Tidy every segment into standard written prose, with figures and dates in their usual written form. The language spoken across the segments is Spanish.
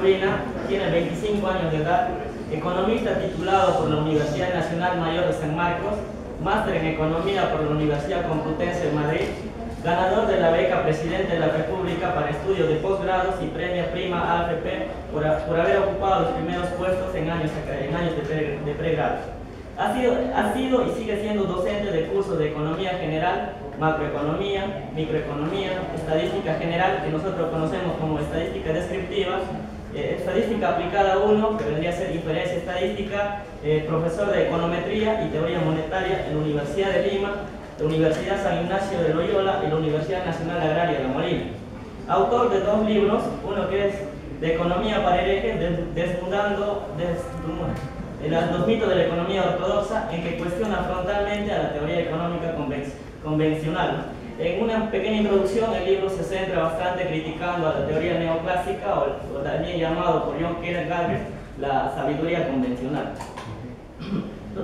Urbina, tiene 25 años de edad, economista titulado por la Universidad Nacional Mayor de San Marcos, máster en Economía por la Universidad Complutense de Madrid, ganador de la beca Presidente de la República para estudios de posgrados y premio Prima AFP por haber ocupado los primeros puestos en años de pregrado. Ha sido y sigue siendo docente de cursos de Economía General, Macroeconomía, Microeconomía, Estadística General, que nosotros conocemos como Estadística Descriptiva, Estadística Aplicada 1, que vendría a ser Inferencia Estadística, profesor de Econometría y Teoría Monetaria en la Universidad de Lima, la Universidad San Ignacio de Loyola y la Universidad Nacional Agraria de La Molina. Autor de 2 libros, uno que es de Economía para herejes, desnudando los mitos de la economía ortodoxa, en que cuestiona frontalmente a la teoría económica convencional. En una pequeña introducción, el libro se centra bastante criticando a la teoría neoclásica, o también llamado por John Kenneth la sabiduría convencional.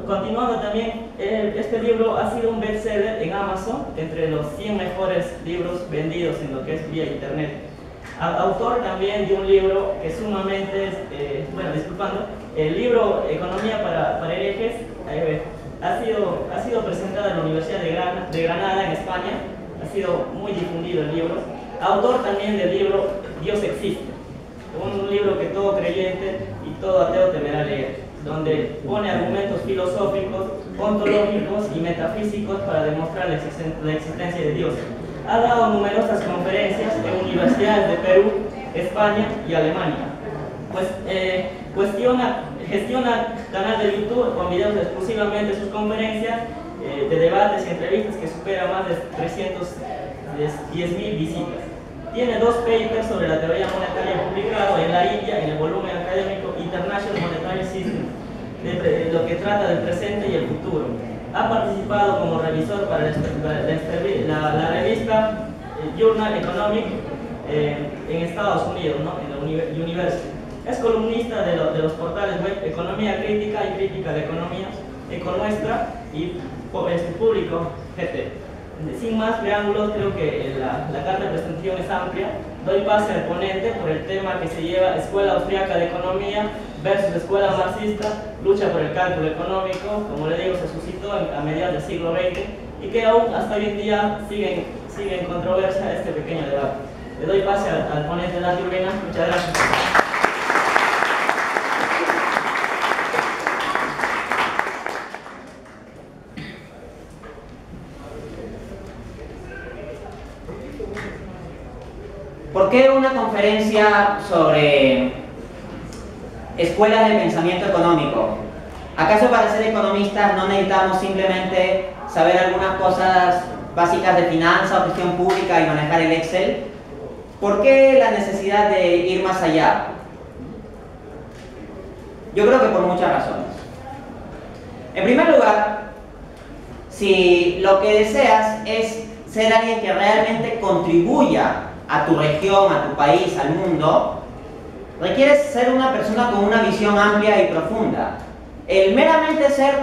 Continuando también, este libro ha sido un bestseller en Amazon, entre los 100 mejores libros vendidos en lo que es vía internet. Autor también de un libro que sumamente, el libro Economía para herejes ha sido presentado en la Universidad de Granada, en España. Ha sido muy difundido el libro. Autor también del libro Dios existe, un libro que todo creyente y todo ateo deberá leer, donde pone argumentos filosóficos, ontológicos y metafísicos para demostrar la existencia de Dios. Ha dado numerosas conferencias en universidades de Perú, España y Alemania. Gestiona canal de YouTube con videos exclusivamente de sus conferencias, de debates y entrevistas que superan más de 310.000 visitas. Tiene 2 papers sobre la teoría monetaria publicados en la India en el volumen académico International Monetary System, lo que trata del presente y el futuro. Ha participado como revisor para la revista Journal Economic en Estados Unidos, ¿no? En la University. Es columnista de los portales web Economía Crítica y Crítica de Economía, Econuestra y Público GT. Sin más preámbulos, creo que la carta de presentación es amplia. Doy pase al ponente por el tema que se lleva Escuela Austriaca de Economía versus Escuela Marxista, lucha por el cálculo económico, como le digo, se suscitó a mediados del siglo XX y que aún hasta hoy en día sigue en controversia este pequeño debate. Le doy pase al ponente Nati Urbina. Muchas gracias. ¿Por qué una conferencia sobre escuelas de pensamiento económico? ¿Acaso para ser economistas no necesitamos simplemente saber algunas cosas básicas de finanzas o gestión pública y manejar el Excel? ¿Por qué la necesidad de ir más allá? Yo creo que por muchas razones. En primer lugar, si lo que deseas es ser alguien que realmente contribuya a tu región, a tu país, al mundo, requieres ser una persona con una visión amplia y profunda. El meramente ser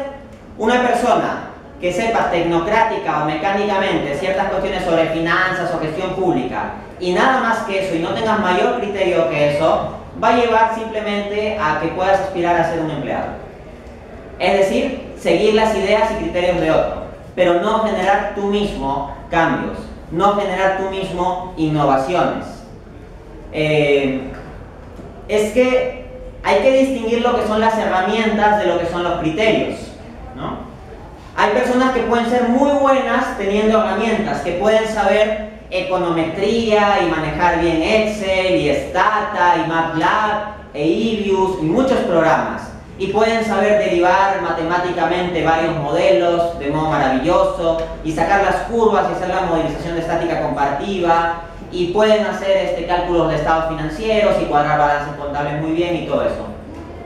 una persona que sepa tecnocrática o mecánicamente ciertas cuestiones sobre finanzas o gestión pública y nada más que eso y no tengas mayor criterio que eso, va a llevar simplemente a que puedas aspirar a ser un empleado. Es decir, seguir las ideas y criterios de otro, pero no generar tú mismo cambios, no generar tú mismo innovaciones. Es que hay que distinguir lo que son las herramientas de lo que son los criterios, ¿no? Hay personas que pueden ser muy buenas teniendo herramientas, que pueden saber econometría y manejar bien Excel y Stata y MATLAB e Ibius y muchos programas, y pueden saber derivar matemáticamente varios modelos de modo maravilloso y sacar las curvas y hacer la modelización de estática comparativa, y pueden hacer cálculos de estados financieros y cuadrar balances contables muy bien y todo eso.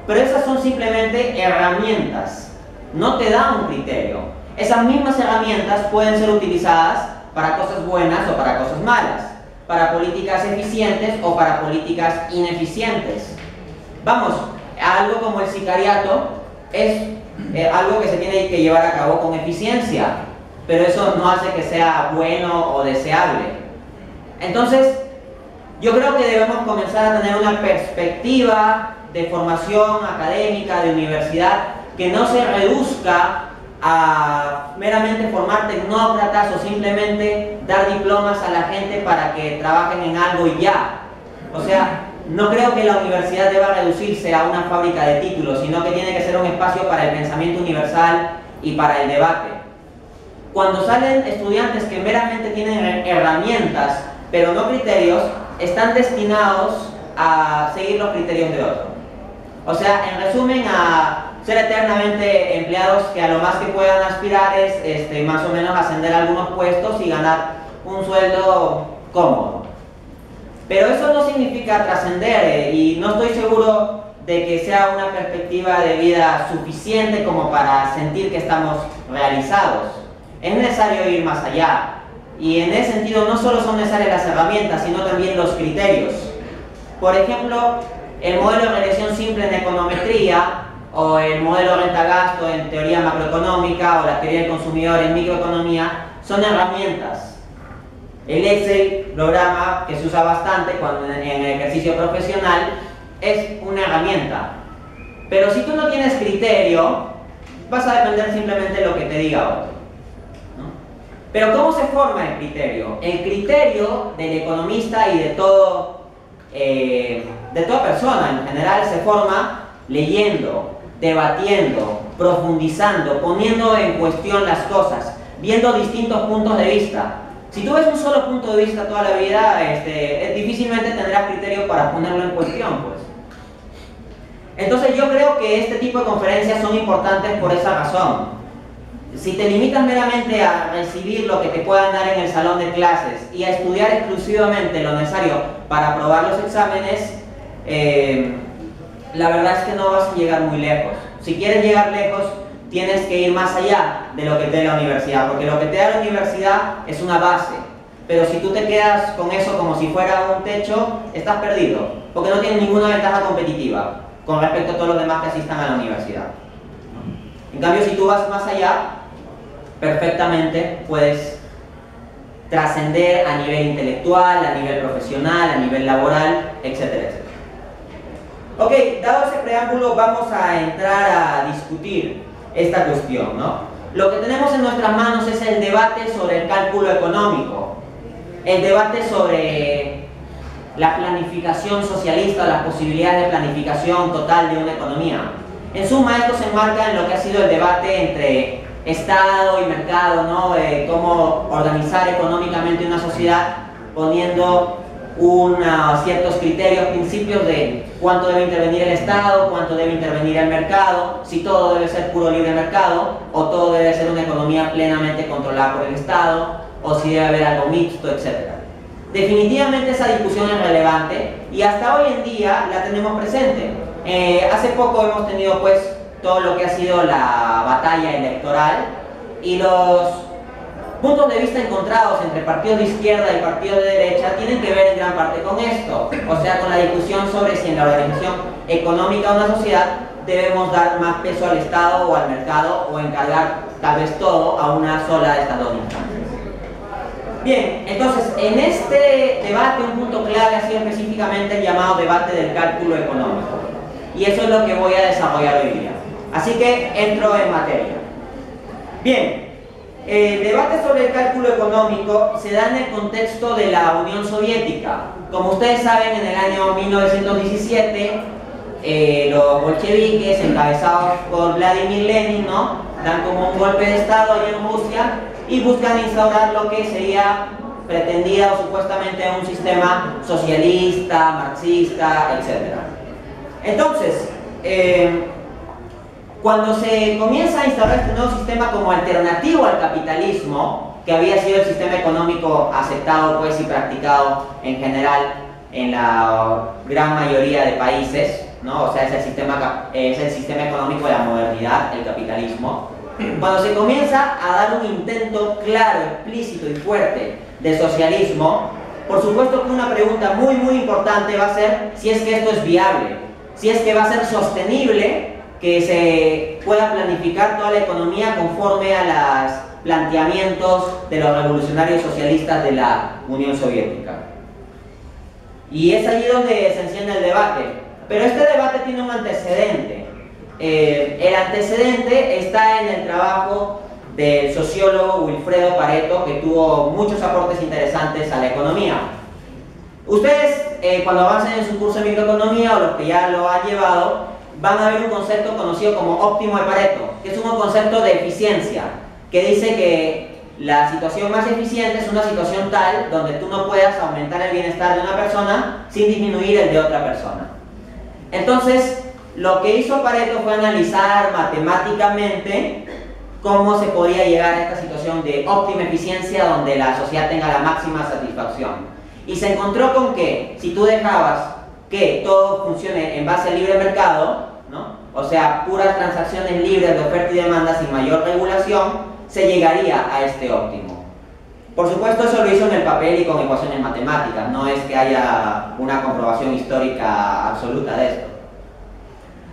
Pero esas son simplemente herramientas, no te dan un criterio. Esas mismas herramientas pueden ser utilizadas para cosas buenas o para cosas malas, para políticas eficientes o para políticas ineficientes. Vamos, algo como el sicariato es algo que se tiene que llevar a cabo con eficiencia, pero eso no hace que sea bueno o deseable. Entonces, yo creo que debemos comenzar a tener una perspectiva de formación académica, de universidad, que no se reduzca a meramente formar tecnócratas o simplemente dar diplomas a la gente para que trabajen en algo y ya. O sea, no creo que la universidad deba reducirse a una fábrica de títulos, sino que tiene que ser un espacio para el pensamiento universal y para el debate. Cuando salen estudiantes que meramente tienen herramientas, pero no criterios, están destinados a seguir los criterios de otro. O sea, en resumen, a ser eternamente empleados que a lo más que puedan aspirar es más o menos ascender a algunos puestos y ganar un sueldo cómodo. Pero eso no significa trascender y no estoy seguro de que sea una perspectiva de vida suficiente como para sentir que estamos realizados. Es necesario ir más allá. Y en ese sentido no solo son necesarias las herramientas, sino también los criterios. Por ejemplo, el modelo de regresión simple en econometría, o el modelo renta-gasto en teoría macroeconómica, o la teoría del consumidor en microeconomía, son herramientas. El Excel, programa que se usa bastante cuando en el ejercicio profesional, es una herramienta. Pero si tú no tienes criterio, vas a depender simplemente de lo que te diga otro. Pero ¿cómo se forma el criterio? El criterio del economista y de toda persona en general se forma leyendo, debatiendo, profundizando, poniendo en cuestión las cosas, viendo distintos puntos de vista. Si tú ves un solo punto de vista toda la vida, difícilmente tendrás criterio para ponerlo en cuestión, pues. Entonces yo creo que este tipo de conferencias son importantes por esa razón. Si te limitas meramente a recibir lo que te puedan dar en el salón de clases y a estudiar exclusivamente lo necesario para aprobar los exámenes, la verdad es que no vas a llegar muy lejos. Si quieres llegar lejos, tienes que ir más allá de lo que te da la universidad, porque lo que te da la universidad es una base. Pero si tú te quedas con eso como si fuera un techo, estás perdido, porque no tienes ninguna ventaja competitiva con respecto a todos los demás que asistan a la universidad. En cambio, si tú vas más allá, perfectamente puedes trascender a nivel intelectual, a nivel profesional, a nivel laboral, etcétera, etcétera. Ok, dado ese preámbulo, vamos a entrar a discutir esta cuestión, ¿no? Lo que tenemos en nuestras manos es el debate sobre el cálculo económico, el debate sobre la planificación socialista, las posibilidades de planificación total de una economía. En suma, esto se enmarca en lo que ha sido el debate entre Estado y mercado, ¿no? Cómo organizar económicamente una sociedad poniendo ciertos criterios, principios de cuánto debe intervenir el Estado, cuánto debe intervenir el mercado, si todo debe ser puro libre mercado o todo debe ser una economía plenamente controlada por el Estado o si debe haber algo mixto, etc. Definitivamente esa discusión es relevante y hasta hoy en día la tenemos presente. Hace poco hemos tenido pues todo lo que ha sido la batalla electoral y los puntos de vista encontrados entre partidos de izquierda y partidos de derecha tienen que ver en gran parte con esto, o sea, con la discusión sobre si en la organización económica de una sociedad debemos dar más peso al Estado o al mercado o encargar tal vez todo a una sola de estas dos instancias. Bien, entonces en este debate un punto clave ha sido específicamente el llamado debate del cálculo económico y eso es lo que voy a desarrollar hoy día. Así que entro en materia. Bien, el debate sobre el cálculo económico se da en el contexto de la Unión Soviética. Como ustedes saben, en el año 1917, los bolcheviques, encabezados por Vladimir Lenin, ¿no?, dan como un golpe de Estado allí en Rusia y buscan instaurar lo que sería pretendida o supuestamente un sistema socialista, marxista, etc. Entonces, cuando se comienza a instaurar este nuevo sistema como alternativo al capitalismo, que había sido el sistema económico aceptado pues y practicado en general en la gran mayoría de países, ¿no? O sea, es el sistema económico de la modernidad, el capitalismo. Cuando se comienza a dar un intento claro, explícito y fuerte de socialismo, por supuesto que una pregunta muy importante va a ser si es que esto es viable, si es que va a ser sostenible que se pueda planificar toda la economía conforme a los planteamientos de los revolucionarios socialistas de la Unión Soviética. Y es allí donde se enciende el debate. Pero este debate tiene un antecedente. El antecedente está en el trabajo del sociólogo Wilfredo Pareto, que tuvo muchos aportes interesantes a la economía. Ustedes, cuando avancen en su curso de microeconomía, o los que ya lo han llevado, van a ver un concepto conocido como óptimo de Pareto, que es un concepto de eficiencia, que dice que la situación más eficiente es una situación tal donde tú no puedas aumentar el bienestar de una persona sin disminuir el de otra persona. Entonces, lo que hizo Pareto fue analizar matemáticamente cómo se podía llegar a esta situación de óptima eficiencia donde la sociedad tenga la máxima satisfacción. Y se encontró con que si tú dejabas que todo funcione en base al libre mercado, ¿no? O sea, puras transacciones libres de oferta y demanda sin mayor regulación, se llegaría a este óptimo. Por supuesto, eso lo hizo en el papel y con ecuaciones matemáticas, no es que haya una comprobación histórica absoluta de esto.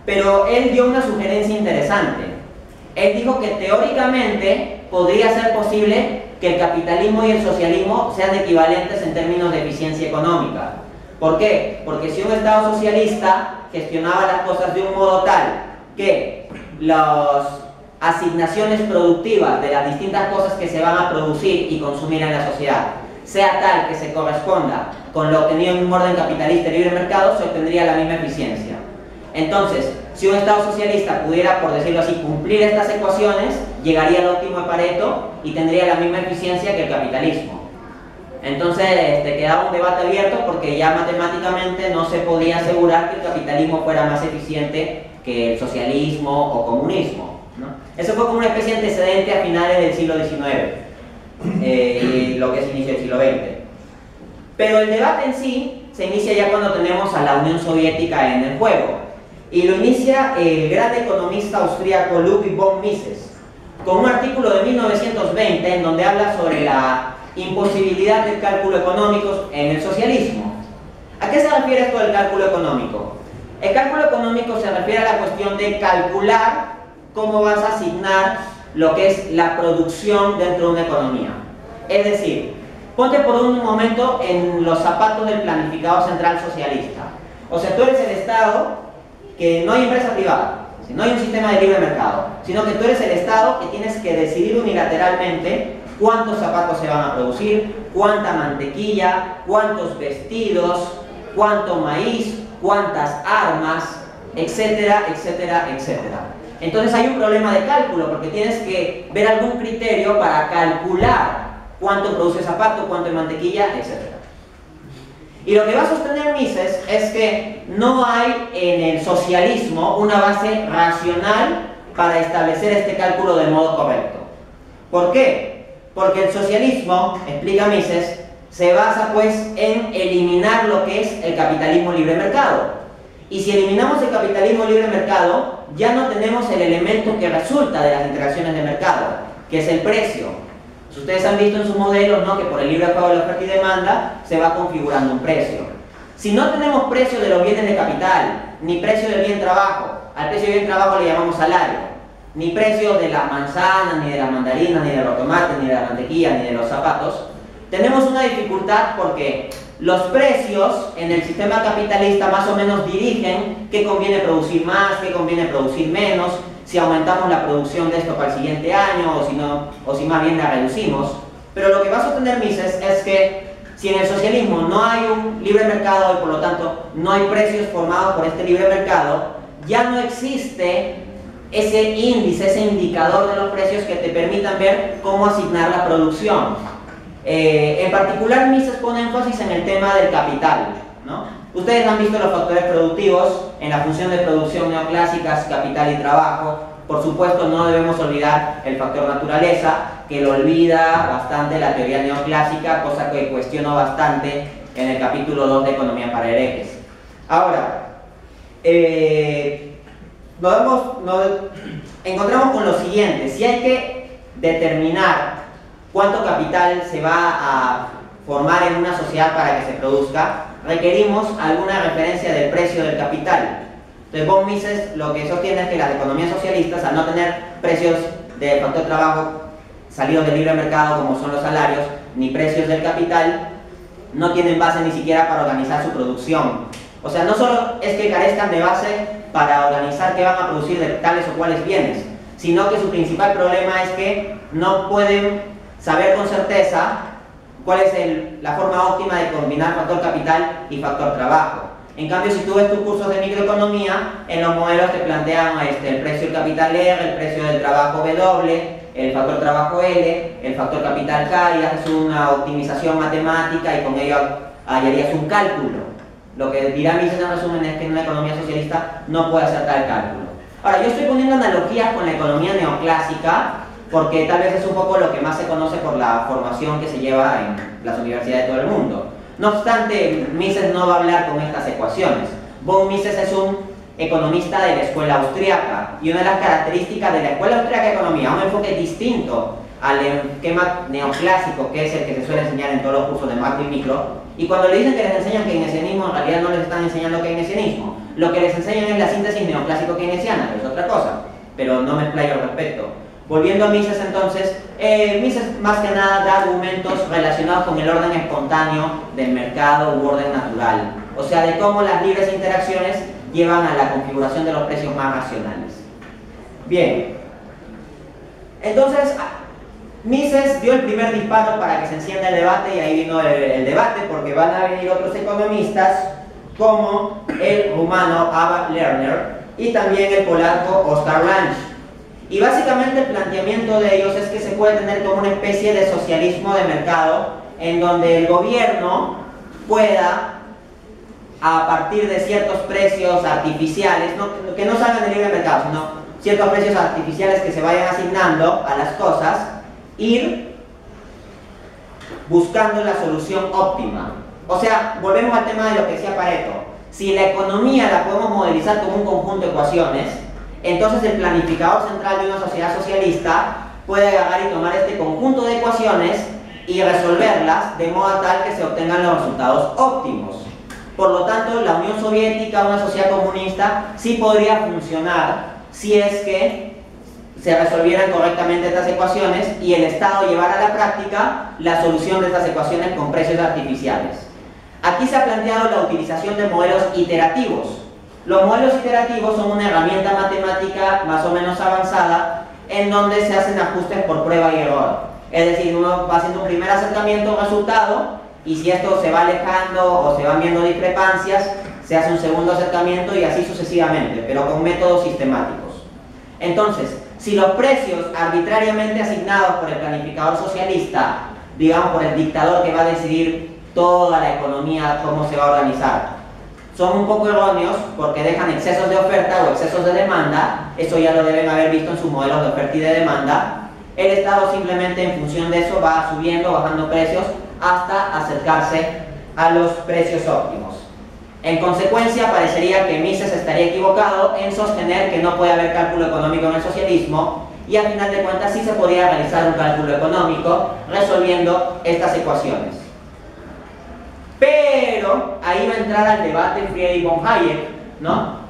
Pero él dio una sugerencia interesante. Él dijo que teóricamente podría ser posible que el capitalismo y el socialismo sean equivalentes en términos de eficiencia económica. ¿Por qué? Porque si un Estado socialista gestionaba las cosas de un modo tal que las asignaciones productivas de las distintas cosas que se van a producir y consumir en la sociedad sea tal que se corresponda con lo obtenido en un orden capitalista y libre mercado, se obtendría la misma eficiencia. Entonces, si un Estado socialista pudiera, por decirlo así, cumplir estas ecuaciones, llegaría al óptimo de Pareto y tendría la misma eficiencia que el capitalismo. Entonces, quedaba un debate abierto porque ya matemáticamente no se podía asegurar que el capitalismo fuera más eficiente que el socialismo o comunismo, ¿no? Eso fue como una especie de antecedente a finales del siglo XIX, lo que es inicio del siglo XX. Pero el debate en sí se inicia ya cuando tenemos a la Unión Soviética en el juego. Y lo inicia el gran economista austríaco Ludwig von Mises, con un artículo de 1920 en donde habla sobre la imposibilidad del cálculo económico en el socialismo. ¿A qué se refiere esto del cálculo económico? El cálculo económico se refiere a la cuestión de calcular cómo vas a asignar lo que es la producción dentro de una economía. Es decir, ponte por un momento en los zapatos del planificador central socialista. O sea, tú eres el Estado, que no hay empresa privada, no hay un sistema de libre mercado, sino que tú eres el Estado que tienes que decidir unilateralmente cuántos zapatos se van a producir, cuánta mantequilla, cuántos vestidos, cuánto maíz, cuántas armas, etcétera, etcétera, etcétera. Entonces hay un problema de cálculo porque tienes que ver algún criterio para calcular cuánto produce zapato, cuánto de mantequilla, etcétera. Y lo que va a sostener Mises es que no hay en el socialismo una base racional para establecer este cálculo de modo correcto. ¿Por qué? Porque el socialismo, explica Mises, se basa pues en eliminar lo que es el capitalismo libre mercado. Y si eliminamos el capitalismo libre mercado, ya no tenemos el elemento que resulta de las interacciones de mercado, que es el precio. Ustedes han visto en sus modelos, ¿no?, que por el libre juego de la oferta y demanda se va configurando un precio. Si no tenemos precio de los bienes de capital, ni precio del bien trabajo, al precio del bien trabajo le llamamos salario, ni precio de las manzanas, ni de las mandarinas, ni de los tomates, ni de la mantequilla, ni de los zapatos, tenemos una dificultad porque los precios en el sistema capitalista más o menos dirigen qué conviene producir más, qué conviene producir menos, si aumentamos la producción de esto para el siguiente año o si más bien la reducimos. Pero lo que va a sostener Mises es que si en el socialismo no hay un libre mercado y por lo tanto no hay precios formados por este libre mercado, ya no existe ese índice, ese indicador de los precios que te permitan ver cómo asignar la producción. En particular Mises pone énfasis en el tema del capital, ¿no? Ustedes han visto los factores productivos en la función de producción neoclásicas, capital y trabajo. Por supuesto, no debemos olvidar el factor naturaleza, que lo olvida bastante la teoría neoclásica, cosa que cuestiono bastante en el capítulo 2 de Economía para herejes. Ahora, nos encontramos con lo siguiente: si hay que determinar cuánto capital se va a formar en una sociedad para que se produzca, requerimos alguna referencia del precio del capital. Entonces von Mises lo que sostiene es que las economías socialistas, al no tener precios de factor trabajo salidos del libre mercado como son los salarios, ni precios del capital, no tienen base ni siquiera para organizar su producción. O sea, no solo es que carezcan de base para organizar qué van a producir de tales o cuales bienes, sino que su principal problema es que no pueden saber con certeza cuál es la forma óptima de combinar factor capital y factor trabajo. En cambio, si tú ves tus cursos de microeconomía, en los modelos te plantean el precio del capital R, el precio del trabajo W, el factor trabajo L, el factor capital K, y haces una optimización matemática y con ello harías un cálculo. Lo que dirá Mises en resumen es que en una economía socialista no puede hacer tal cálculo. Ahora, yo estoy poniendo analogías con la economía neoclásica porque tal vez es un poco lo que más se conoce por la formación que se lleva en las universidades de todo el mundo. No obstante, Mises no va a hablar con estas ecuaciones. Von Mises es un economista de la escuela austríaca, y una de las características de la escuela austríaca de economía, un enfoque distinto al esquema neoclásico, que es el que se suele enseñar en todos los cursos de macro y micro, y cuando le dicen que les enseñan keynesianismo, en realidad no les están enseñando keynesianismo. Lo que les enseñan es la síntesis neoclásico-keynesiana, que es otra cosa, pero no me explayo al respecto. Volviendo a Mises entonces, Mises más que nada da argumentos relacionados con el orden espontáneo del mercado u orden natural, o sea, de cómo las libres interacciones llevan a la configuración de los precios más racionales. Bien, entonces Mises dio el primer disparo para que se encienda el debate, y ahí vino el debate, porque van a venir otros economistas como el rumano Ava Lerner y también el polaco Oskar Lange. Y básicamente el planteamiento de ellos es que se puede tener como una especie de socialismo de mercado en donde el gobierno pueda, a partir de ciertos precios artificiales, que no salgan del libre mercado, sino ciertos precios artificiales que se vayan asignando a las cosas, ir buscando la solución óptima. O sea, volvemos al tema de lo que decía Pareto. Si la economía la podemos modelizar como un conjunto de ecuaciones, entonces el planificador central de una sociedad socialista puede agarrar y tomar este conjunto de ecuaciones y resolverlas de modo tal que se obtengan los resultados óptimos. Por lo tanto, la Unión Soviética, una sociedad comunista, sí podría funcionar si es que se resolvieran correctamente estas ecuaciones y el Estado llevara a la práctica la solución de estas ecuaciones con precios artificiales. Aquí se ha planteado la utilización de modelos iterativos. Los modelos iterativos son una herramienta matemática más o menos avanzada en donde se hacen ajustes por prueba y error. Es decir, uno va haciendo un primer acercamiento a un resultado, y si esto se va alejando o se van viendo discrepancias, se hace un segundo acercamiento y así sucesivamente, pero con métodos sistemáticos. Entonces, si los precios arbitrariamente asignados por el planificador socialista, digamos por el dictador que va a decidir toda la economía, cómo se va a organizar, son un poco erróneos porque dejan excesos de oferta o excesos de demanda, eso ya lo deben haber visto en sus modelos de oferta y de demanda, el Estado simplemente en función de eso va subiendo, bajando precios hasta acercarse a los precios óptimos. En consecuencia, parecería que Mises estaría equivocado en sostener que no puede haber cálculo económico en el socialismo, y al final de cuentas sí se podría realizar un cálculo económico resolviendo estas ecuaciones. Pero ahí va a entrar al debate Friedrich von Hayek, ¿no?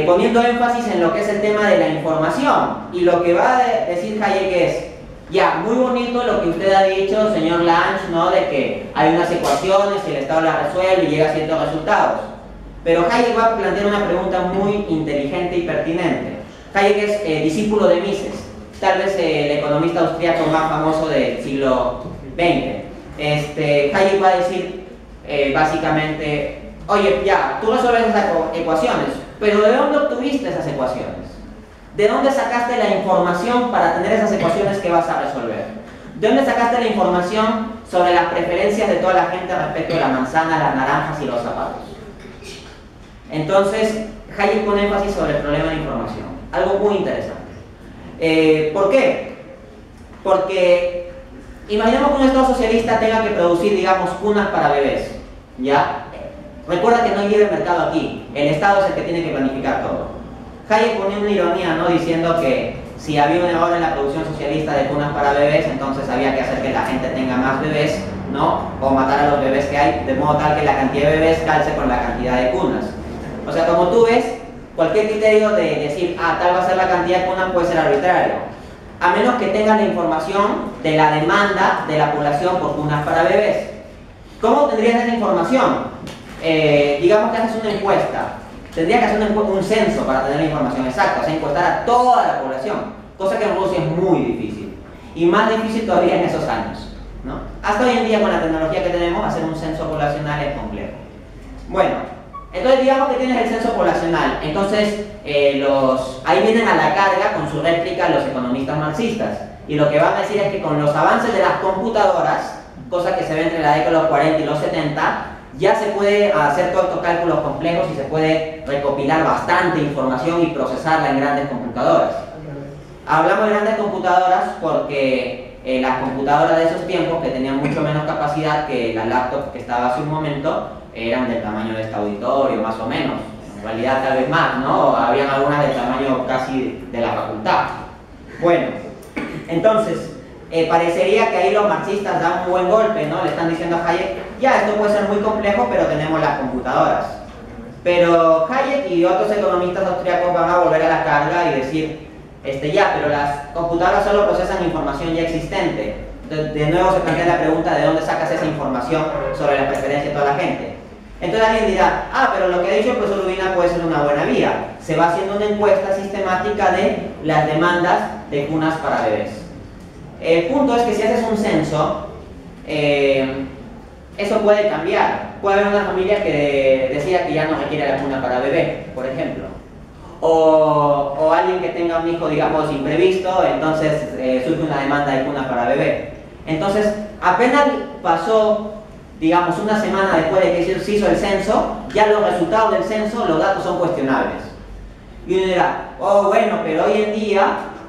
Poniendo énfasis en lo que es el tema de la información, y lo que va a decir Hayek es: ya, muy bonito lo que usted ha dicho, señor Lange, ¿no? De que hay unas ecuaciones y el Estado las resuelve y llega a ciertos resultados. Pero Hayek va a plantear una pregunta muy inteligente y pertinente. Hayek es discípulo de Mises, tal vez el economista austríaco más famoso del siglo XX. Hayek va a decir básicamente: oye, ya, tú resuelves esas ecuaciones, pero ¿de dónde obtuviste esas ecuaciones? ¿De dónde sacaste la información para tener esas ecuaciones que vas a resolver? ¿De dónde sacaste la información sobre las preferencias de toda la gente respecto a la manzana, las naranjas y los zapatos? Entonces, Hayek pone énfasis sobre el problema de información, algo muy interesante. ¿Por qué? Porque imaginemos que un Estado socialista tenga que producir, digamos, cunas para bebés, ¿ya? Recuerda que no hay libre mercado aquí, el Estado es el que tiene que planificar todo. Hayek ponía una ironía, ¿no? Diciendo que si había un error en la producción socialista de cunas para bebés, entonces había que hacer que la gente tenga más bebés, ¿no? O matar a los bebés que hay, de modo tal que la cantidad de bebés calce con la cantidad de cunas. O sea, como tú ves, cualquier criterio de decir, tal va a ser la cantidad de cunas puede ser arbitrario, a menos que tengas la información de la demanda de la población por cunas para bebés. ¿Cómo obtendrías esa información? Digamos que haces una encuesta. Tendrías que hacer un censo para tener la información exacta, o sea, encuestar a toda la población, cosa que en Rusia es muy difícil. Y más difícil todavía en esos años, ¿no? Hasta hoy en día, con la tecnología que tenemos, hacer un censo poblacional es complejo. Bueno, entonces digamos que tienes el censo poblacional. Entonces, ahí vienen a la carga con su réplica los economistas marxistas. Y lo que van a decir es que con los avances de las computadoras, cosa que se ve entre la década de los 40 y los 70, ya se puede hacer todos estos cálculos complejos y se puede recopilar bastante información y procesarla en grandes computadoras. Hablamos de grandes computadoras porque las computadoras de esos tiempos, que tenían mucho menos capacidad que la laptop que estaba hace un momento, eran del tamaño de este auditorio, más o menos. En realidad tal vez más, ¿no? Habían algunas del tamaño casi de la facultad. Bueno, entonces, parecería que ahí los marxistas dan un buen golpe, ¿no? Le están diciendo a Hayek, ya, esto puede ser muy complejo, pero tenemos las computadoras. Pero Hayek y otros economistas austriacos van a volver a la carga y decir, ya, pero las computadoras solo procesan información ya existente. De nuevo se plantea la pregunta de dónde sacas esa información sobre la preferencia de toda la gente. Entonces alguien dirá, pero lo que ha dicho el profesor Urbina puede ser una buena vía. Se va haciendo una encuesta sistemática de las demandas de cunas para bebés. El punto es que si haces un censo, eso puede cambiar. Puede haber una familia que decida que ya no requiere la cuna para bebé, por ejemplo. O alguien que tenga un hijo, digamos, imprevisto, entonces surge una demanda de cuna para bebé. Entonces, apenas pasó, digamos, una semana después de que se hizo el censo, ya los resultados del censo, los datos son cuestionables. Y uno dirá, bueno, pero hoy en día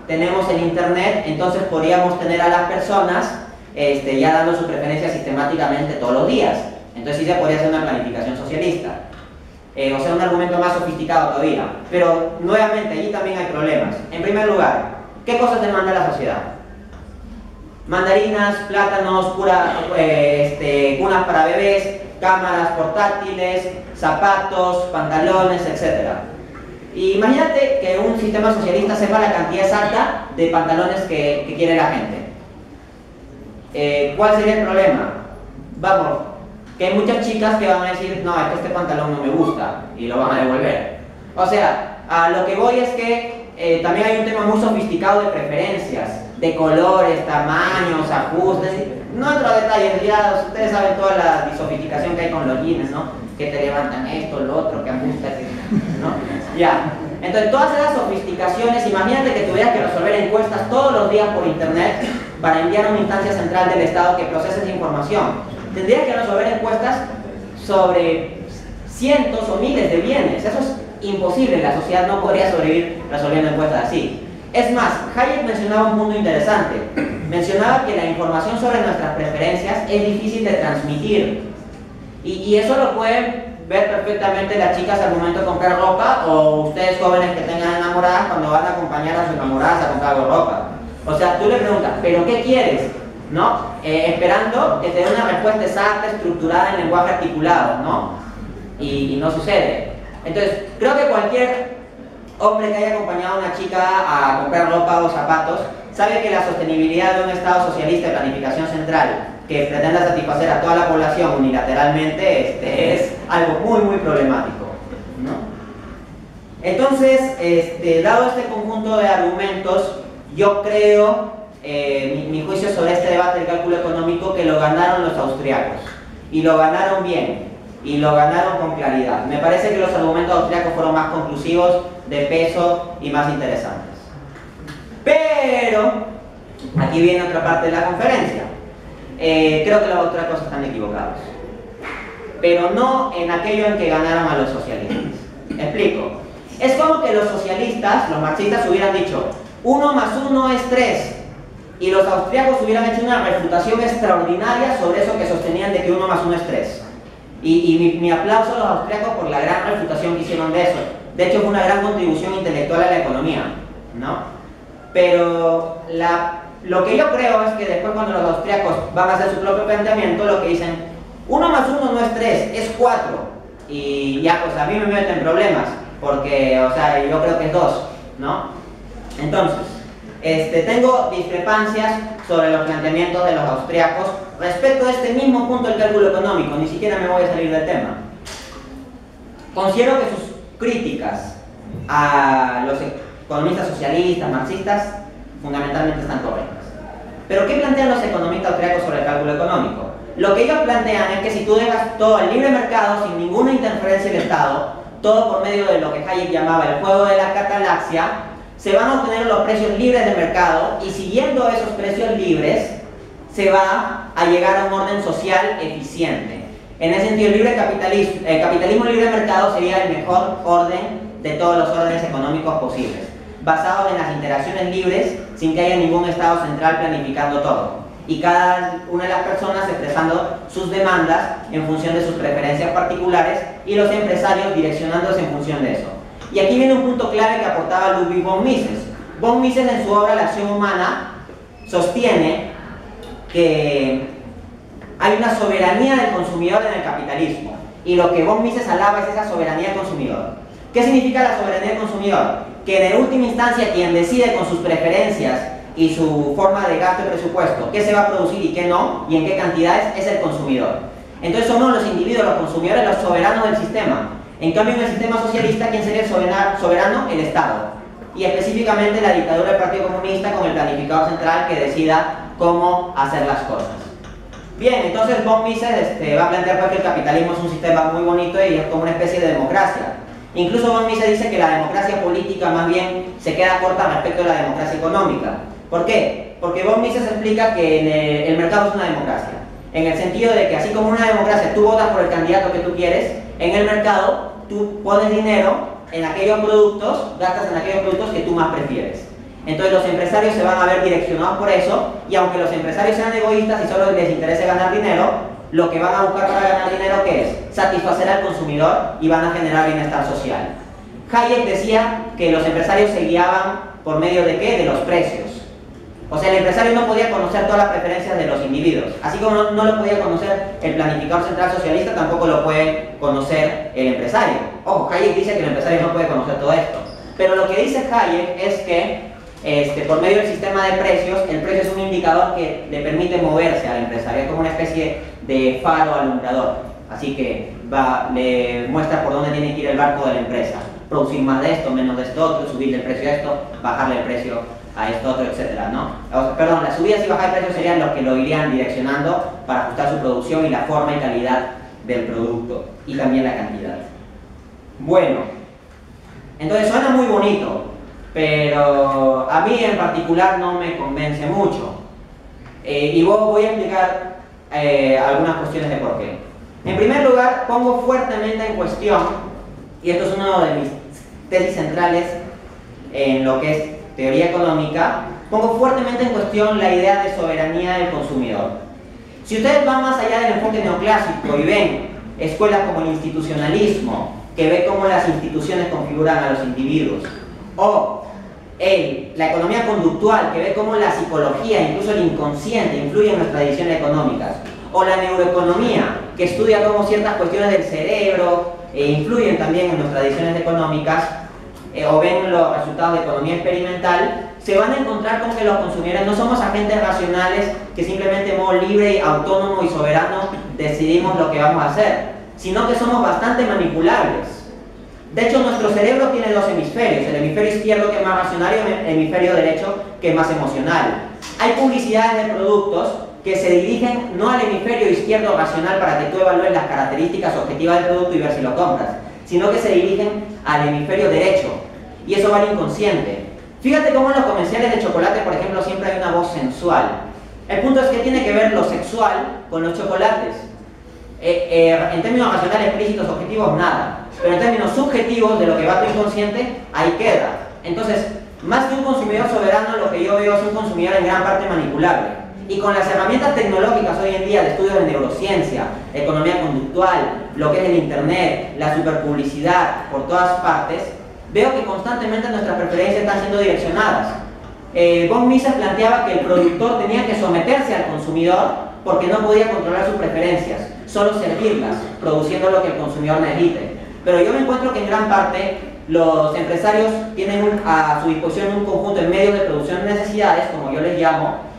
tenemos el internet, entonces podríamos tener a las personas ya dando su preferencia sistemáticamente todos los días. Entonces sí se podría hacer una planificación socialista. O sea, un argumento más sofisticado todavía. Pero nuevamente, allí también hay problemas. En primer lugar, ¿qué cosas demanda la sociedad? Mandarinas, plátanos, cunas para bebés, cámaras portátiles, zapatos, pantalones, etc. Y imagínate que un sistema socialista sepa la cantidad exacta de pantalones que quiere la gente. ¿Cuál sería el problema? Vamos, que hay muchas chicas que van a decir, no, es que este pantalón no me gusta, y lo van a devolver. O sea, a lo que voy es que también hay un tema muy sofisticado de preferencias, de colores, tamaños, ajustes. No entro a detalles, ya ustedes saben toda la sofisticación que hay con los jeans, ¿no? Que te levantan esto, lo otro, que ajustas, ¿no? Ya. Entonces, todas esas sofisticaciones, imagínate que tuvieras que resolver encuestas todos los días por internet para enviar a una instancia central del Estado que procese esa información. Tendrías que resolver encuestas sobre cientos o miles de bienes. Eso es imposible, la sociedad no podría sobrevivir resolviendo encuestas así. Es más, Hayek mencionaba un punto interesante. Mencionaba que la información sobre nuestras preferencias es difícil de transmitir. Y eso lo pueden ver perfectamente las chicas al momento de comprar ropa, o ustedes jóvenes que tengan enamoradas cuando van a acompañar a sus enamoradas a comprar ropa. O sea, tú le preguntas, ¿pero qué quieres? ¿No? Esperando que te dé una respuesta exacta, estructurada en lenguaje articulado, ¿no? Y no sucede. Entonces, creo que cualquier hombre que haya acompañado a una chica a comprar ropa o zapatos sabe que la sostenibilidad de un Estado socialista de planificación central que pretenda satisfacer a toda la población unilateralmente es algo muy, muy problemático, ¿no? Entonces, dado este conjunto de argumentos, yo creo, mi juicio sobre este debate del cálculo económico, que lo ganaron los austriacos, y lo ganaron bien, y lo ganaron con claridad. Me parece que los argumentos austriacos fueron más conclusivos, de peso y más interesantes. Pero, aquí viene otra parte de la conferencia. Creo que los austriacos están equivocados, pero no en aquello en que ganaron a los socialistas. Explico. Es como que los socialistas, los marxistas, hubieran dicho 1 más 1 es 3, y los austriacos hubieran hecho una refutación extraordinaria sobre eso que sostenían de que 1 más 1 es 3. Y mi aplauso a los austriacos por la gran refutación que hicieron de eso. De hecho, fue una gran contribución intelectual a la economía, ¿no? Pero lo que yo creo es que después, cuando los austriacos van a hacer su propio planteamiento, lo que dicen, 1 más 1 no es 3, es 4. Y ya, pues a mí me meten problemas, porque, o sea, yo creo que es 2, ¿no? Entonces, tengo discrepancias sobre los planteamientos de los austriacos respecto a este mismo punto del cálculo económico, ni siquiera me voy a salir del tema. Considero que sus críticas a los economistas socialistas, marxistas, fundamentalmente están correctas. Pero ¿qué plantean los economistas austriacos sobre el cálculo económico? Lo que ellos plantean es que si tú dejas todo al libre mercado, sin ninguna interferencia del Estado, todo por medio de lo que Hayek llamaba el juego de la catalaxia, se van a obtener los precios libres del mercado y siguiendo esos precios libres se va a llegar a un orden social eficiente. En ese sentido, el capitalismo libre de mercado sería el mejor orden de todos los órdenes económicos posibles, basados en las interacciones libres sin que haya ningún Estado central planificando todo y cada una de las personas expresando sus demandas en función de sus preferencias particulares y los empresarios direccionándose en función de eso. Y aquí viene un punto clave que aportaba Ludwig von Mises. Von Mises en su obra La acción humana sostiene que hay una soberanía del consumidor en el capitalismo y lo que von Mises alaba es esa soberanía del consumidor. ¿Qué significa la soberanía del consumidor? Que en última instancia quien decide con sus preferencias y su forma de gasto y presupuesto qué se va a producir y qué no, y en qué cantidades, es el consumidor. Entonces somos los individuos, los consumidores, los soberanos del sistema. En cambio, en el sistema socialista, ¿quién sería el soberano? El Estado. Y específicamente la dictadura del Partido Comunista con el planificador central que decida cómo hacer las cosas. Bien, entonces von Mises va a plantear pues, que el capitalismo es un sistema muy bonito y es como una especie de democracia. Incluso von Mises dice que la democracia política más bien se queda corta respecto a la democracia económica. ¿Por qué? Porque von Mises explica que el mercado es una democracia. En el sentido de que así como una democracia tú votas por el candidato que tú quieres, en el mercado tú pones dinero en aquellos productos, gastas en aquellos productos que tú más prefieres. Entonces los empresarios se van a ver direccionados por eso y aunque los empresarios sean egoístas y solo les interese ganar dinero, lo que van a buscar para ganar dinero ¿qué es? Satisfacer al consumidor y van a generar bienestar social. Hayek decía que los empresarios se guiaban por medio de ¿qué? De los precios. O sea, el empresario no podía conocer todas las preferencias de los individuos. Así como no lo podía conocer el planificador central socialista, tampoco lo puede conocer el empresario. Ojo, Hayek dice que el empresario no puede conocer todo esto. Pero lo que dice Hayek es que por medio del sistema de precios, el precio es un indicador que le permite moverse al empresario. Es como una especie de faro alumbrador. Así que le muestra por dónde tiene que ir el barco de la empresa. Producir más de esto, menos de esto otro, subirle el precio a esto, bajarle el precio a esto otro, etcétera, ¿no? Perdón, las subidas y bajadas de precios serían los que lo irían direccionando para ajustar su producción y la forma y calidad del producto y también la cantidad. Bueno, entonces suena muy bonito, pero a mí en particular no me convence mucho. Y voy a explicar algunas cuestiones de por qué. En primer lugar, pongo fuertemente en cuestión, y esto es uno de mis tesis centrales en lo que es teoría económica, pongo fuertemente en cuestión la idea de soberanía del consumidor. Si ustedes van más allá del enfoque neoclásico y ven escuelas como el institucionalismo, que ve cómo las instituciones configuran a los individuos, o la economía conductual, que ve cómo la psicología, incluso el inconsciente, influye en nuestras decisiones económicas, o la neuroeconomía, que estudia cómo ciertas cuestiones del cerebro influyen también en nuestras decisiones económicas, o ven los resultados de economía experimental, se van a encontrar con que los consumidores no somos agentes racionales que simplemente de modo libre, autónomo y soberano decidimos lo que vamos a hacer, sino que somos bastante manipulables. De hecho, nuestro cerebro tiene dos hemisferios, el hemisferio izquierdo que es más racional y el hemisferio derecho que es más emocional. Hay publicidades de productos que se dirigen no al hemisferio izquierdo racional para que tú evalúes las características objetivas del producto y ver si lo compras, sino que se dirigen al hemisferio derecho, y eso va al inconsciente. Fíjate cómo en los comerciales de chocolate, por ejemplo, siempre hay una voz sensual. El punto es que tiene que ver lo sexual con los chocolates. En términos racionales, explícitos, objetivos, nada. Pero en términos subjetivos, de lo que va a tu inconsciente, ahí queda. Entonces, más que un consumidor soberano, lo que yo veo es un consumidor en gran parte manipulable. Y con las herramientas tecnológicas hoy en día de estudios de neurociencia, economía conductual, lo que es el internet, la superpublicidad por todas partes, veo que constantemente nuestras preferencias están siendo direccionadas. Von Mises planteaba que el productor tenía que someterse al consumidor porque no podía controlar sus preferencias, solo servirlas, produciendo lo que el consumidor necesite. Pero yo me encuentro que en gran parte los empresarios tienen a su disposición un conjunto de medios de producción de necesidades, como yo les llamo,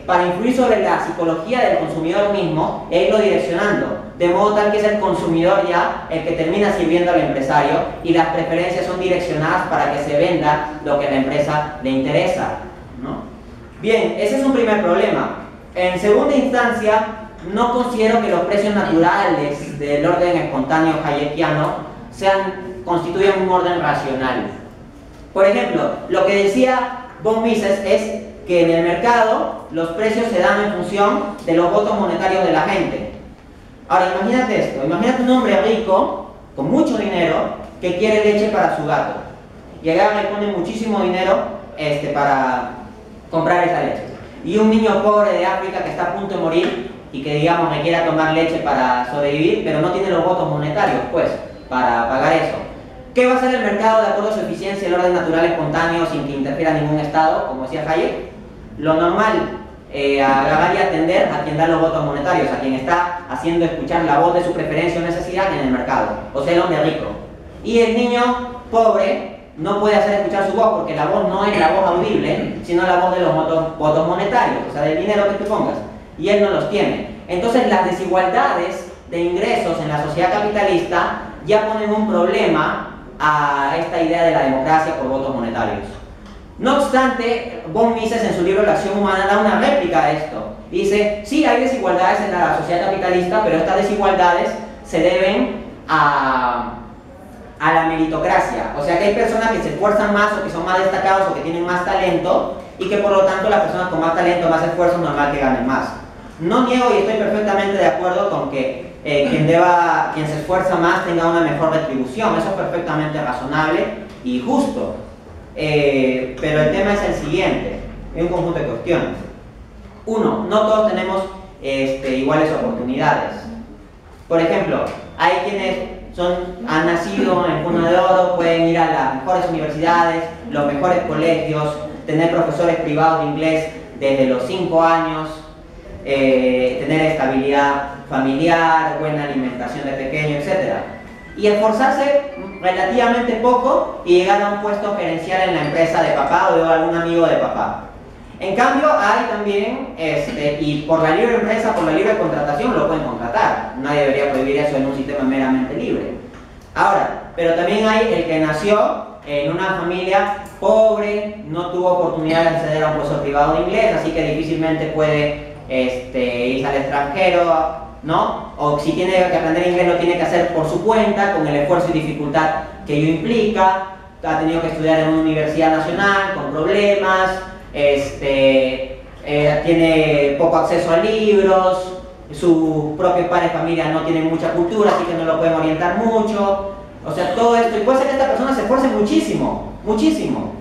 para influir sobre la psicología del consumidor mismo e irlo direccionando, de modo tal que es el consumidor ya el que termina sirviendo al empresario y las preferencias son direccionadas para que se venda lo que a la empresa le interesa, ¿no? Bien, ese es un primer problema. En segunda instancia, no considero que los precios naturales del orden espontáneo hayekiano constituyan un orden racional. Por ejemplo, lo que decía von Mises es que en el mercado los precios se dan en función de los votos monetarios de la gente. Ahora imagínate esto, imagínate un hombre rico, con mucho dinero, que quiere leche para su gato. Y agarra y pone muchísimo dinero para comprar esa leche. Y un niño pobre de África que está a punto de morir y que digamos que quiera tomar leche para sobrevivir, pero no tiene los votos monetarios, pues, para pagar eso. ¿Qué va a hacer el mercado de acuerdo a su eficiencia, el orden natural espontáneo, sin que interfiera ningún Estado, como decía Hayek? Lo normal, agarrar y atender a quien da los votos monetarios, a quien está haciendo escuchar la voz de su preferencia o necesidad en el mercado, o sea, el hombre rico. Y el niño pobre no puede hacer escuchar su voz porque la voz no es la voz audible, sino la voz de los votos monetarios, o sea, del dinero que tú pongas, y él no los tiene. Entonces las desigualdades de ingresos en la sociedad capitalista ya ponen un problema a esta idea de la democracia por votos monetarios. No obstante, von Mises en su libro La acción humana da una réplica a esto. Dice, sí, hay desigualdades en la sociedad capitalista, pero estas desigualdades se deben a la meritocracia. O sea que hay personas que se esfuerzan más o que son más destacados o que tienen más talento y que por lo tanto las personas con más talento, más esfuerzo, es normal que ganen más. No niego y estoy perfectamente de acuerdo con que quien se esfuerza más tenga una mejor retribución. Eso es perfectamente razonable y justo. Pero el tema es el siguiente, hay un conjunto de cuestiones. Uno, no todos tenemos iguales oportunidades. Por ejemplo, hay quienes han nacido en cuna de oro, pueden ir a las mejores universidades, los mejores colegios, tener profesores privados de inglés desde los 5 años, tener estabilidad familiar, buena alimentación de pequeño, etc. Y esforzarse relativamente poco y llegar a un puesto gerencial en la empresa de papá o de algún amigo de papá. En cambio, hay también, y por la libre empresa, por la libre contratación, lo pueden contratar. Nadie debería prohibir eso en un sistema meramente libre. Ahora, pero también hay el que nació en una familia pobre, no tuvo oportunidad de acceder a un curso privado de inglés, así que difícilmente puede irse al extranjero, ¿no? O si tiene que aprender inglés lo tiene que hacer por su cuenta, con el esfuerzo y dificultad que ello implica. Ha tenido que estudiar en una universidad nacional, con problemas, tiene poco acceso a libros, sus propios padres de familia no tienen mucha cultura, así que no lo pueden orientar mucho. O sea, todo esto, y puede ser que esta persona se esfuerce muchísimo, muchísimo,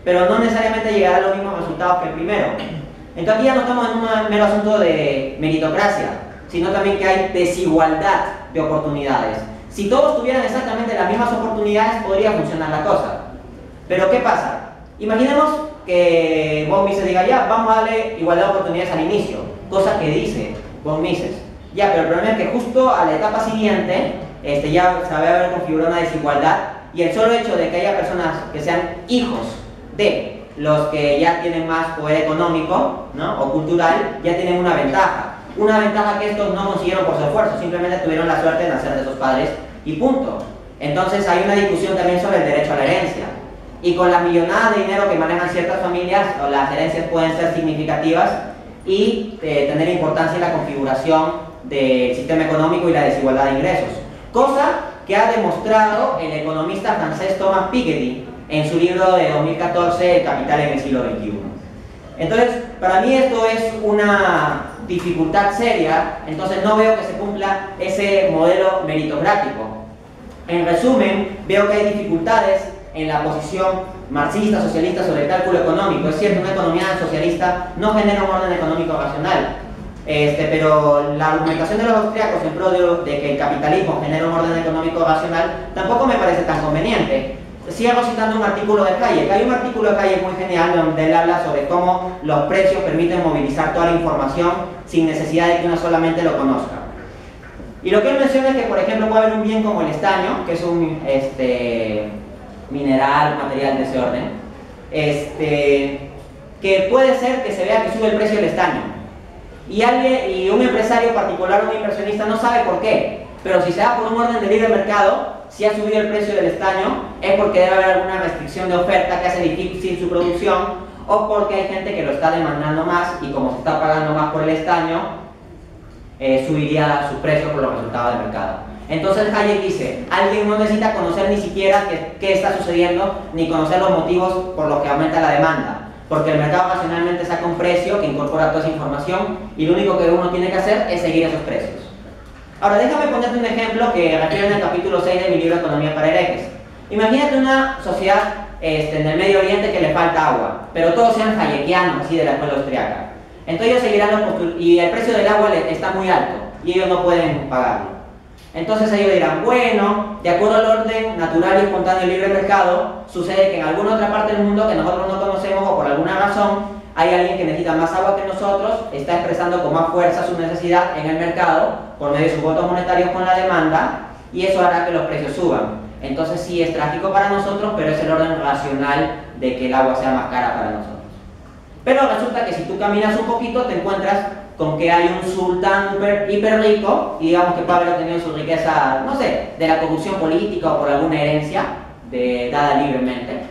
pero no necesariamente llegará a los mismos resultados que el primero. Entonces aquí ya no estamos en un mero asunto de meritocracia, sino también que hay desigualdad de oportunidades. Si todos tuvieran exactamente las mismas oportunidades, podría funcionar la cosa. Pero ¿qué pasa? Imaginemos que von Mises diga, ya, vamos a darle igualdad de oportunidades al inicio, cosa que dice von Mises. Ya, pero el problema es que justo a la etapa siguiente, ya se va a haber configurado una desigualdad, y el solo hecho de que haya personas que sean hijos de los que ya tienen más poder económico, ¿no?, o cultural, ya tienen una ventaja. Una ventaja que estos no consiguieron por su esfuerzo, simplemente tuvieron la suerte de nacer de sus padres y punto. Entonces hay una discusión también sobre el derecho a la herencia. Y con las millonadas de dinero que manejan ciertas familias, las herencias pueden ser significativas y tener importancia en la configuración del sistema económico y la desigualdad de ingresos. Cosa que ha demostrado el economista francés Thomas Piketty en su libro de 2014, El capital en el siglo XXI. Entonces, para mí esto es una dificultad seria, entonces no veo que se cumpla ese modelo meritocrático. En resumen, veo que hay dificultades en la posición marxista, socialista sobre el cálculo económico. Es cierto, una economía socialista no genera un orden económico racional, pero la argumentación de los austriacos en pro de que el capitalismo genera un orden económico racional tampoco me parece tan conveniente. Sigo citando un artículo de Hayek. Hay un artículo de Hayek muy genial donde él habla sobre cómo los precios permiten movilizar toda la información sin necesidad de que uno solamente lo conozca. Y lo que él menciona es que, por ejemplo, puede haber un bien como el estaño, que es un mineral, material de ese orden, que puede ser que se vea que sube el precio del estaño. Y un empresario particular, un inversionista, no sabe por qué. Pero si se da por un orden de libre mercado, si ha subido el precio del estaño, es porque debe haber alguna restricción de oferta que hace difícil su producción, o porque hay gente que lo está demandando más y como se está pagando más por el estaño, subiría su precio por los resultados del mercado. Entonces Hayek dice, alguien no necesita conocer ni siquiera qué está sucediendo, ni conocer los motivos por los que aumenta la demanda, porque el mercado racionalmente saca un precio que incorpora toda esa información y lo único que uno tiene que hacer es seguir esos precios. Ahora déjame ponerte un ejemplo que refiero en el capítulo 6 de mi libro Economía para herejes. Imagínate una sociedad en el Medio Oriente que le falta agua, pero todos sean hayekianos, así de la escuela austriaca. Entonces ellos seguirán y el precio del agua está muy alto y ellos no pueden pagarlo. Entonces ellos dirán, bueno, de acuerdo al orden natural y espontáneo del libre mercado, sucede que en alguna otra parte del mundo que nosotros no conocemos o por alguna razón, hay alguien que necesita más agua que nosotros, está expresando con más fuerza su necesidad en el mercado por medio de sus votos monetarios con la demanda y eso hará que los precios suban. Entonces sí es trágico para nosotros, pero es el orden racional de que el agua sea más cara para nosotros. Pero resulta que si tú caminas un poquito te encuentras con que hay un sultán hiper rico y digamos que puede haber obtenido su riqueza, no sé, de la corrupción política o por alguna herencia dada libremente,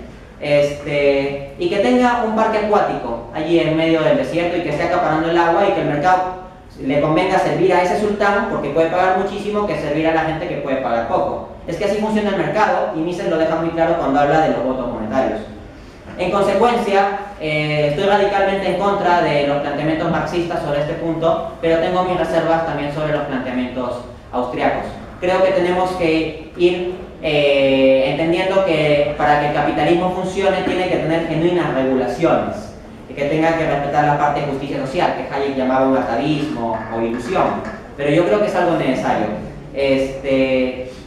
y que tenga un parque acuático allí en medio del desierto y que esté acaparando el agua y que el mercado le convenga servir a ese sultán porque puede pagar muchísimo que servir a la gente que puede pagar poco. Es que así funciona el mercado y Mises lo deja muy claro cuando habla de los votos monetarios. En consecuencia, estoy radicalmente en contra de los planteamientos marxistas sobre este punto, pero tengo mis reservas también sobre los planteamientos austriacos. Creo que tenemos que ir entendiendo que para que el capitalismo funcione tiene que tener genuinas regulaciones, y que tenga que respetar la parte de justicia social, que Hayek llamaba un atavismo o ilusión, pero yo creo que es algo necesario.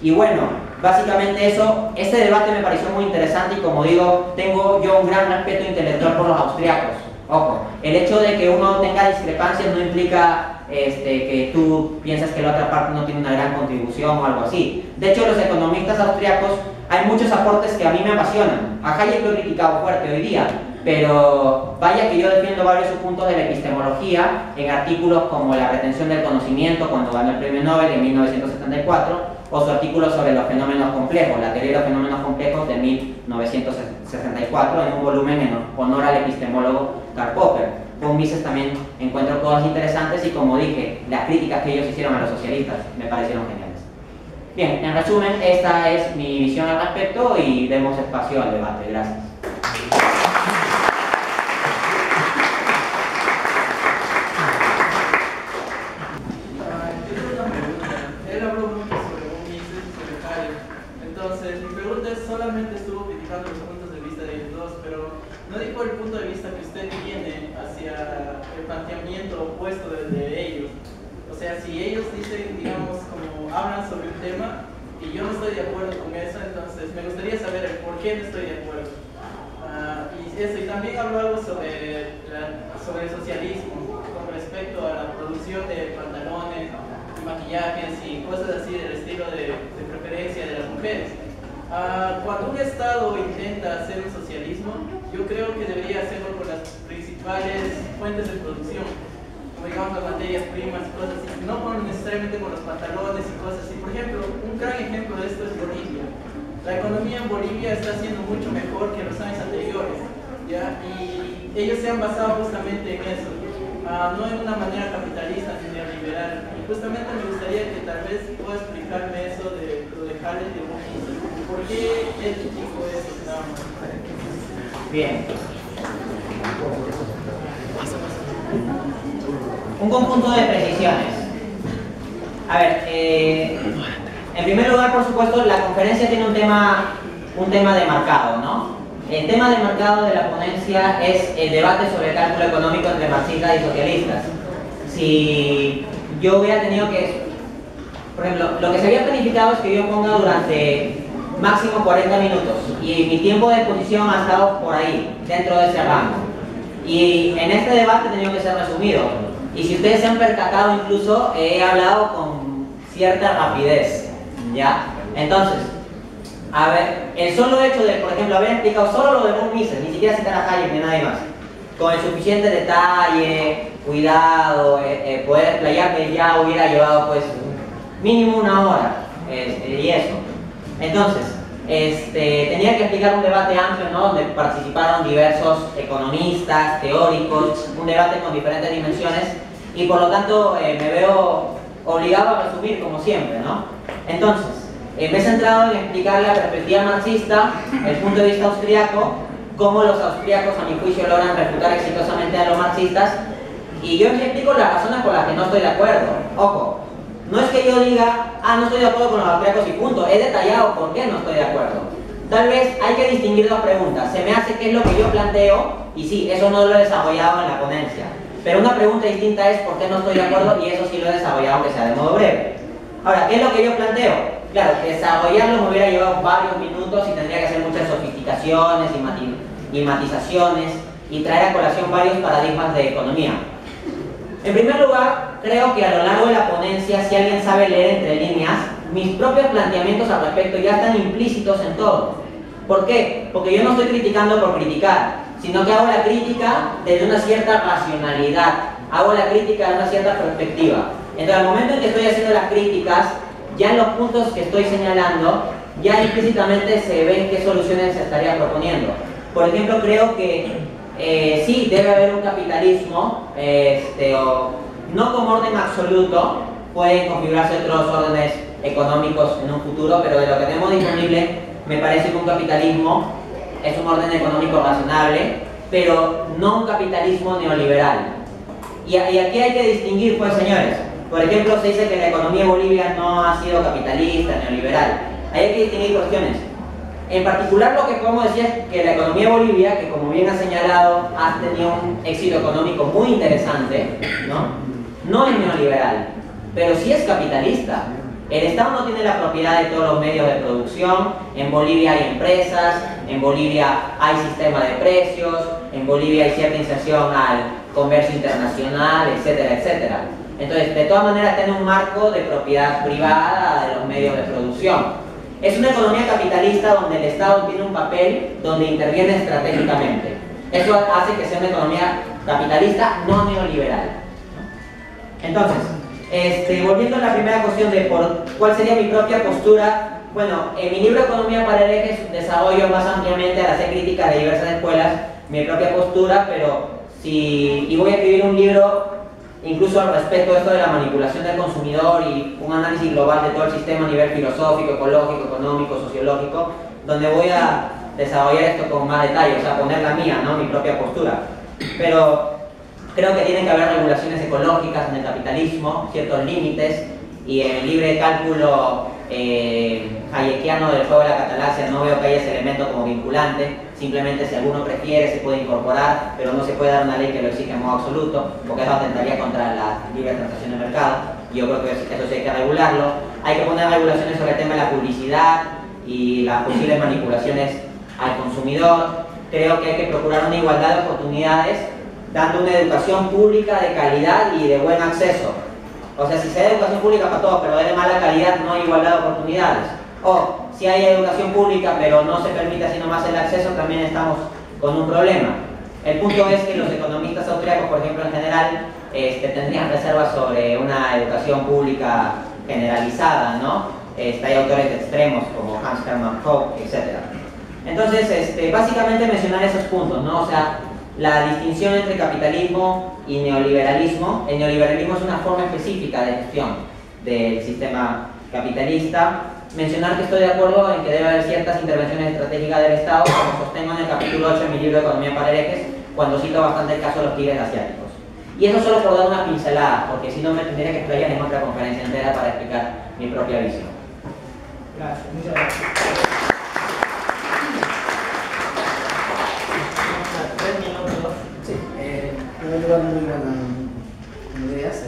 Y bueno, básicamente eso, este debate me pareció muy interesante y como digo, tengo yo un gran respeto intelectual por los austriacos. Ojo, el hecho de que uno tenga discrepancias no implica que tú piensas que la otra parte no tiene una gran contribución o algo así. De hecho, los economistas austriacos, hay muchos aportes que a mí me apasionan. A Hayek lo he criticado fuerte hoy día, pero vaya que yo defiendo varios puntos de la epistemología en artículos como La retención del conocimiento, cuando ganó el premio Nobel en 1974, o su artículo sobre los fenómenos complejos, la teoría de los fenómenos complejos de 1964, en un volumen en honor al epistemólogo Karl Popper. Con Mises también encuentro cosas interesantes y, como dije, las críticas que ellos hicieron a los socialistas me parecieron geniales. Bien, en resumen, esta es mi visión al respecto y demos espacio al debate. Gracias. Solamente estuvo criticando los puntos de vista de ellos dos, pero no dijo el punto de vista que usted tiene hacia el planteamiento opuesto de ellos. O sea, si ellos dicen, digamos, como hablan sobre un tema y yo no estoy de acuerdo con eso, entonces me gustaría saber el por qué no estoy de acuerdo. Y también habló algo sobre el socialismo con respecto a la producción de pantalones, maquillajes y cosas así del estilo de preferencia de las mujeres. Cuando un Estado intenta hacer un socialismo, yo creo que debería hacerlo con las principales fuentes de producción, como digamos las materias primas y cosas así, no necesariamente con los pantalones y cosas así. Por ejemplo, un gran ejemplo de esto es Bolivia. La economía en Bolivia está siendo mucho mejor que en los años anteriores, ¿ya? Y ellos se han basado justamente en eso, no en una manera capitalista ni neoliberal. Y justamente me gustaría que tal vez pueda explicarme eso de lo de Hayek de Mises. ¿Por qué él dijo eso? Bien. Un conjunto de precisiones. A ver, en primer lugar, por supuesto, la conferencia tiene un tema demarcado, ¿no? El tema demarcado de la ponencia es el debate sobre el cálculo económico entre marxistas y socialistas. Si yo hubiera tenido que... Por ejemplo, lo que se había planificado es que yo ponga durante máximo 40 minutos y mi tiempo de exposición ha estado por ahí, dentro de ese rango. Y en este debate he tenido que ser resumido. Y si ustedes se han percatado, incluso he hablado con cierta rapidez, ¿ya? Entonces, a ver, el solo hecho de, por ejemplo, haber explicado solo lo de Mises, ni siquiera citar a Hayek ni a nadie más, con el suficiente detalle, cuidado, poder explayarme ya hubiera llevado pues mínimo 1 hora, y eso. Entonces, tenía que explicar un debate amplio, ¿no? Donde participaron diversos economistas, teóricos, un debate con diferentes dimensiones, y por lo tanto me veo obligado a resumir como siempre, ¿no? Entonces, me he centrado en explicar la perspectiva marxista, el punto de vista austriaco, cómo los austríacos a mi juicio logran refutar exitosamente a los marxistas, y yo explico las razones por las que no estoy de acuerdo. Ojo, no es que yo diga, no estoy de acuerdo con los austríacos y punto, he detallado por qué no estoy de acuerdo. Tal vez hay que distinguir dos preguntas. Se me hace qué es lo que yo planteo, y sí, eso no lo he desarrollado en la ponencia. Pero una pregunta distinta es por qué no estoy de acuerdo, y eso sí lo he desarrollado, aunque sea de modo breve. Ahora, ¿qué es lo que yo planteo? Claro, desarrollarlo me hubiera llevado varios minutos y tendría que hacer muchas sofisticaciones y matizaciones y traer a colación varios paradigmas de economía. En primer lugar, creo que a lo largo de la ponencia, si alguien sabe leer entre líneas, mis propios planteamientos al respecto ya están implícitos en todo. ¿Por qué? Porque yo no estoy criticando por criticar, sino que hago la crítica desde una cierta racionalidad, hago la crítica desde una cierta perspectiva. Entonces, al momento en que estoy haciendo las críticas, ya en los puntos que estoy señalando, ya implícitamente se ven qué soluciones se estaría proponiendo. Por ejemplo, creo que sí, debe haber un capitalismo, no como orden absoluto, pueden configurarse otros órdenes económicos en un futuro, pero de lo que tenemos disponible, me parece que un capitalismo es un orden económico razonable, pero no un capitalismo neoliberal. Y aquí hay que distinguir, pues señores, por ejemplo, se dice que la economía de Bolivia no ha sido capitalista, neoliberal. Ahí hay que distinguir cuestiones. En particular, lo que podemos decir es que la economía de Bolivia, que como bien ha señalado, ha tenido un éxito económico muy interesante, no es neoliberal, pero sí es capitalista. El Estado no tiene la propiedad de todos los medios de producción. En Bolivia hay empresas, en Bolivia hay sistema de precios, en Bolivia hay cierta inserción al comercio internacional, etcétera, etcétera. Entonces, de todas maneras, tiene un marco de propiedad privada de los medios de producción. Es una economía capitalista donde el Estado tiene un papel donde interviene estratégicamente. Eso hace que sea una economía capitalista, no neoliberal. Entonces, volviendo a la primera cuestión de cuál sería mi propia postura, bueno, en mi libro Economía para herejes desarrollo más ampliamente al hacer críticas de diversas escuelas mi propia postura, pero y voy a escribir un libro incluso al respecto de esto de la manipulación del consumidor y un análisis global de todo el sistema a nivel filosófico, ecológico, económico, sociológico, donde voy a desarrollar esto con más detalle, o sea, poner la mía, ¿no? Mi propia postura. Pero creo que tiene que haber regulaciones ecológicas en el capitalismo, ciertos límites, y en el libre cálculo hayekiano del juego de la catalaxia no veo que haya ese elemento como vinculante. Simplemente si alguno prefiere se puede incorporar, pero no se puede dar una ley que lo exija en modo absoluto, porque eso atentaría contra la libre transacción del mercado. Yo creo que eso sí hay que regularlo. Hay que poner regulaciones sobre el tema de la publicidad y las posibles manipulaciones al consumidor. Creo que hay que procurar una igualdad de oportunidades, dando una educación pública de calidad y de buen acceso. O sea, si se da educación pública para todos, pero de mala calidad, no hay igualdad de oportunidades. O si hay educación pública, pero no se permite así nomás el acceso, también estamos con un problema. El punto es que los economistas austríacos, por ejemplo, en general, tendrían reservas sobre una educación pública generalizada, ¿no? Hay autores de extremos como Hans Hermann Hoppe, etc. Entonces, básicamente mencionar esos puntos, ¿no? O sea, la distinción entre capitalismo y neoliberalismo. El neoliberalismo es una forma específica de gestión del sistema capitalista. Mencionar que estoy de acuerdo en que debe haber ciertas intervenciones estratégicas del Estado, como sostengo en el capítulo 8 de mi libro Economía para herejes, cuando cito bastante el caso de los tigres asiáticos. Y eso solo por dar una pincelada, porque si no me tendría que explayar en otra conferencia entera para explicar mi propia visión. Gracias, muchas gracias. 3 minutos. Sí, en primer lugar, muy buenas ideas.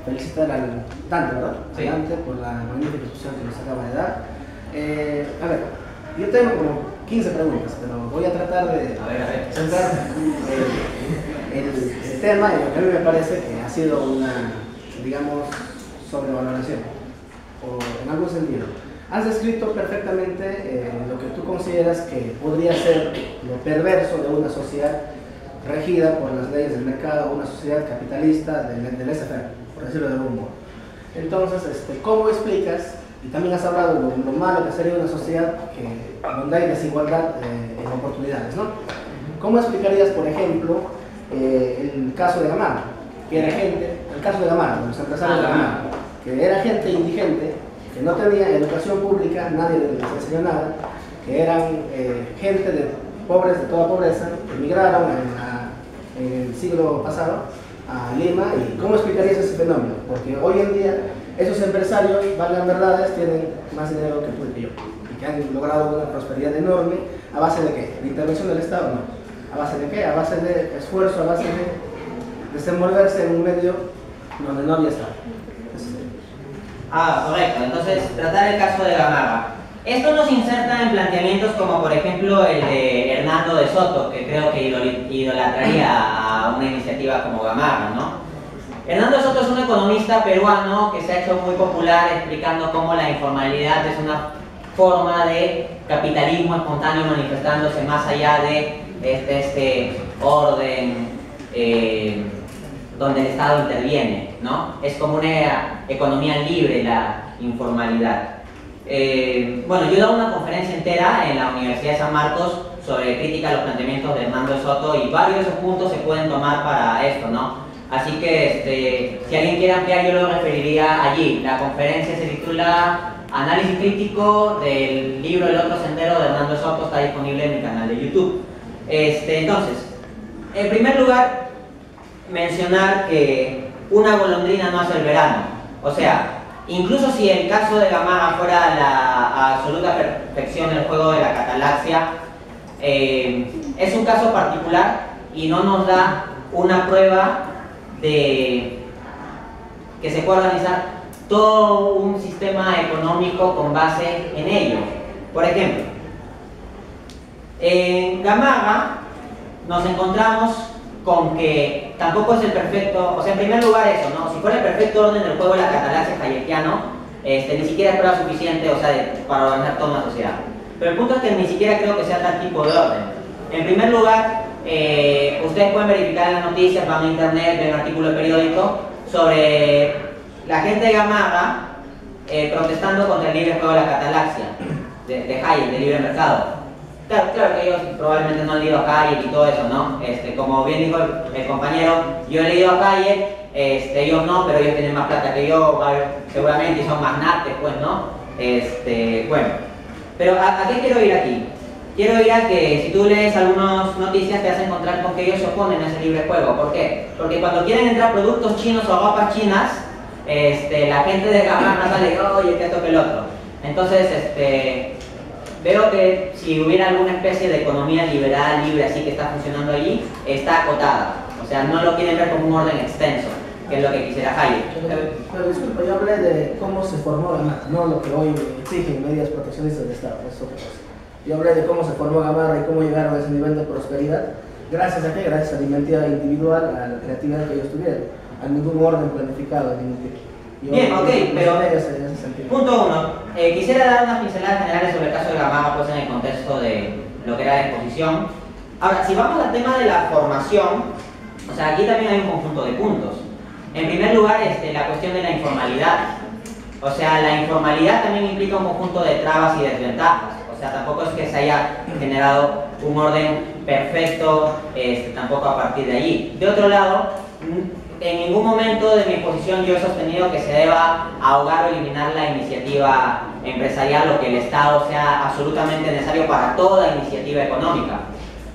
Felicitar al Dante, ¿verdad? Sí. Al Dante por la magnífica exposición que nos acaba de dar. A ver, yo tengo como 15 preguntas, pero voy a tratar de centrar el tema y lo que a mí me parece que ha sido una, digamos, sobrevaloración, o en algún sentido. Has descrito perfectamente lo que tú consideras que podría ser lo perverso de una sociedad regida por las leyes del mercado, una sociedad capitalista del laissez-faire, por decirlo de algún modo. Entonces, ¿cómo explicas? Y también has hablado de lo malo que sería una sociedad donde hay desigualdad en oportunidades, ¿no? ¿Cómo explicarías, por ejemplo, el caso de Gamarra? Que era gente, el caso de Gamarra, de los empresarios de Gamarra, que era gente indigente, que no tenía educación pública, nadie les enseñó nada, que eran gente de pobres de toda pobreza, que emigraron en el siglo pasado a Lima? ¿Y cómo explicarías ese fenómeno? Porque hoy en día esos empresarios, valgan verdades, tienen más dinero que tú y que yo, y que han logrado una prosperidad enorme. ¿A base de qué? ¿De intervención del Estado? No. ¿A base de qué? A base de esfuerzo, a base de desenvolverse en un medio donde no había Estado. Correcto. Entonces, tratar el caso de Gamarra. Esto nos inserta en planteamientos como, por ejemplo, el de Hernando de Soto, que creo que idolatraría a una iniciativa como Gamarra, ¿no? Hernando de Soto es un economista peruano que se ha hecho muy popular explicando cómo la informalidad es una forma de capitalismo espontáneo manifestándose más allá de este orden donde el Estado interviene, ¿no? Es como una economía libre la informalidad. Bueno, yo he dado una conferencia entera en la Universidad de San Marcos sobre crítica a los planteamientos de Hernando de Soto, y varios de esos puntos se pueden tomar para esto, ¿no? Así que si alguien quiere ampliar, yo lo referiría allí. La conferencia se titula Análisis crítico del libro El otro sendero de Hernando de Soto, está disponible en mi canal de YouTube. Entonces, en primer lugar, mencionar que una golondrina no hace el verano. O sea, incluso si el caso de Gamarra fuera la absoluta perfección del juego de la catalaxia, es un caso particular y no nos da una prueba de que se pueda organizar todo un sistema económico con base en ello. Por ejemplo, en Gamarra nos encontramos con que tampoco es el perfecto, o sea, en primer lugar eso, ¿no? Si fuera el perfecto orden del juego de la catalaxia hayekiano, ni siquiera es prueba suficiente, o sea, para organizar toda una sociedad. Pero el punto es que ni siquiera creo que sea tal tipo de orden. En primer lugar, ustedes pueden verificar en las noticias, van a internet, ven un artículo de periódico sobre la gente de Gamarra protestando contra el libre juego de la catalaxia de Hayek, del libre mercado. Claro que ellos probablemente no han leído a Hayek y todo eso, ¿no? Como bien dijo el compañero, yo he leído a Hayek, ellos no, pero ellos tienen más plata que yo, seguramente, y son magnates, pues, ¿no? Bueno, pero ¿a qué quiero ir aquí? Quiero ir a que si tú lees algunas noticias te vas a encontrar con que ellos se oponen a ese libre juego. ¿Por qué? Porque cuando quieren entrar productos chinos o ropas chinas, la gente de Gamarra sale, oye, que esto que el otro. Entonces, veo que si hubiera alguna especie de economía liberal, libre, así que está funcionando allí, está acotada. O sea, no lo quieren ver como un orden extenso, que es lo que quisiera Hayek. Pero disculpa, yo hablé de cómo se formó Gamarra, no lo que hoy exigen medidas proteccionistas del Estado, es otra cosa. Yo hablé de cómo se formó Gamarra y cómo llegaron a ese nivel de prosperidad. ¿Gracias a qué? Gracias a la inventiva individual, a la creatividad que ellos tuvieron, a ningún orden planificado. Bien, ok, pero punto uno, quisiera dar unas pinceladas generales sobre el caso de Gamarra, pues en el contexto de lo que era la exposición. Ahora, si vamos al tema de la formación, o sea, aquí también hay un conjunto de puntos. En primer lugar, la cuestión de la informalidad. O sea, la informalidad también implica un conjunto de trabas y desventajas. O sea, tampoco es que se haya generado un orden perfecto, tampoco a partir de allí. De otro lado, en ningún momento de mi exposición yo he sostenido que se deba ahogar o eliminar la iniciativa empresarial o que el Estado sea absolutamente necesario para toda iniciativa económica.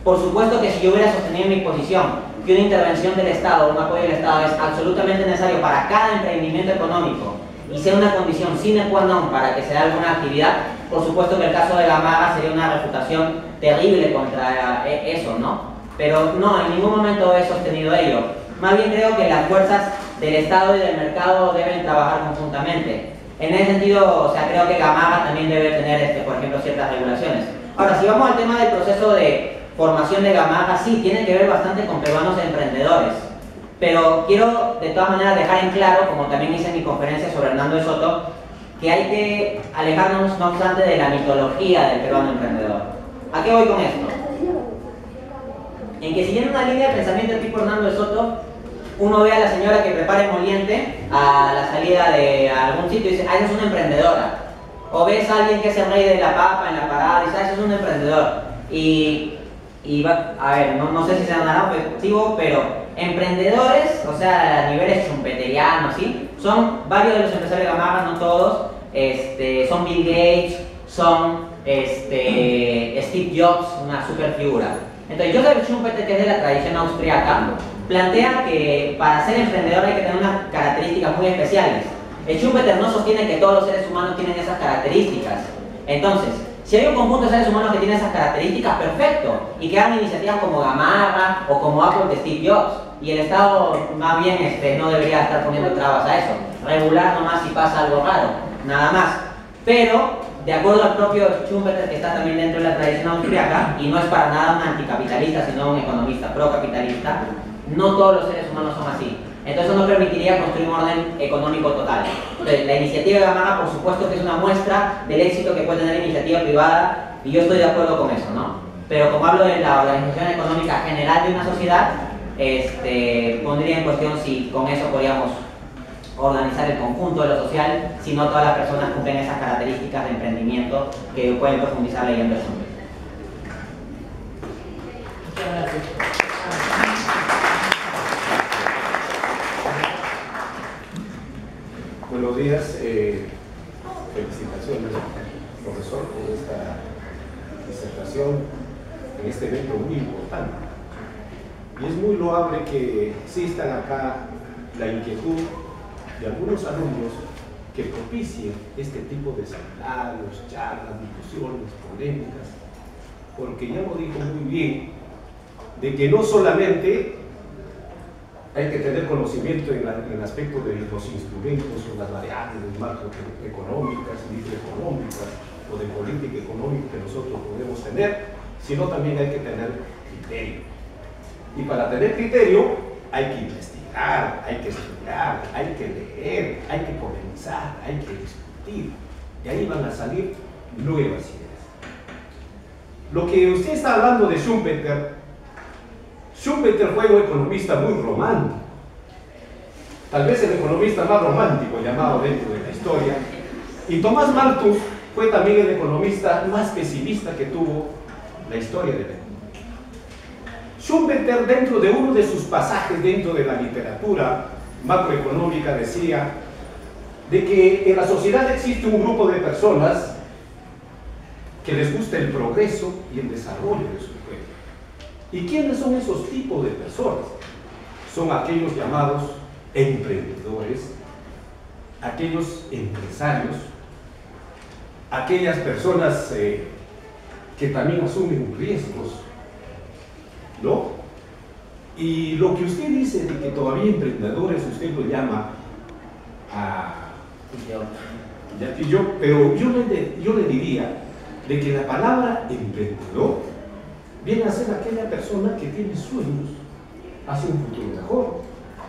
Por supuesto que si yo hubiera sostenido en mi exposición que una intervención del Estado, un apoyo del Estado es absolutamente necesario para cada emprendimiento económico y sea una condición sine qua non para que se dé alguna actividad, por supuesto que el caso de Gamarra sería una refutación terrible contra eso, ¿no? Pero no, en ningún momento he sostenido ello. Más bien creo que las fuerzas del Estado y del mercado deben trabajar conjuntamente. En ese sentido, o sea, creo que Gamarra también debe tener, por ejemplo, ciertas regulaciones. Ahora, si vamos al tema del proceso de formación de Gamarra, sí, tiene que ver bastante con peruanos emprendedores. Pero quiero, de todas maneras, dejar en claro, como también hice en mi conferencia sobre Hernando de Soto, que hay que alejarnos, no obstante, de la mitología del peruano emprendedor. ¿A qué voy con esto? en que siguiendo una línea de pensamiento tipo Hernando de Soto, uno ve a la señora que prepara emoliente a la salida de algún sitio y dice, ah, esa es una emprendedora. O ves a alguien que es el rey de la papa en la parada y dice, ah, ese es un emprendedor. Y va, a ver, no sé si se nada objetivo, pero emprendedores, o sea, a niveles chumpeterianos, ¿sí? Son varios de los empresarios de Gamarra, no todos, son Bill Gates, son Steve Jobs, una super figura. Entonces, Joseph Schumpeter, que es de la tradición austriaca, plantea que para ser emprendedor hay que tener unas características muy especiales. El Schumpeter no sostiene que todos los seres humanos tienen esas características. Entonces, si hay un conjunto de seres humanos que tienen esas características, perfecto, y que hagan iniciativas como Gamarra o como Apple de Steve Jobs, y el Estado más bien no debería estar poniendo trabas a eso, regular nomás si pasa algo raro, nada más. Pero, de acuerdo al propio Schumpeter, que está también dentro de la tradición austriaca, y no es para nada un anticapitalista, sino un economista procapitalista, no todos los seres humanos son así. Entonces eso no permitiría construir un orden económico total. Entonces, la iniciativa de Gamarra, por supuesto que es una muestra del éxito que puede tener la iniciativa privada, y yo estoy de acuerdo con eso, ¿no? Pero como hablo de la organización económica general de una sociedad, pondría en cuestión si con eso podríamos organizar el conjunto de lo social, si no todas las personas cumplen esas características de emprendimiento que pueden profundizar leyendo el Schumpeter. Muchas gracias. Buenos días, felicitaciones, profesor, por esta disertación en este evento muy importante. Y es muy loable que existan acá la inquietud de algunos alumnos que propicien este tipo de seminarios, charlas, discusiones, polémicas, porque ya lo dijo muy bien, de que no solamente hay que tener conocimiento en el aspecto de los instrumentos o las variables macroeconómicas, microeconómicas o de política económica que nosotros podemos tener, sino también hay que tener criterio. Y para tener criterio hay que investigar, hay que estudiar, hay que leer, hay que polemizar, hay que discutir. Y ahí van a salir nuevas ideas. Lo que usted está hablando de Schumpeter fue un economista muy romántico, tal vez el economista más romántico llamado dentro de la historia, y Tomás Malthus fue también el economista más pesimista que tuvo la historia de la economía. Schumpeter, dentro de uno de sus pasajes dentro de la literatura macroeconómica, decía de que en la sociedad existe un grupo de personas que les gusta el progreso y el desarrollo de su pueblo. ¿Y quiénes son esos tipos de personas? Son aquellos llamados emprendedores, aquellos empresarios, aquellas personas que también asumen riesgos, ¿no? Y lo que usted dice de que todavía emprendedores, usted lo llama pero yo le diría de que la palabra emprendedor viene a ser aquella persona que tiene sueños hacia un futuro mejor,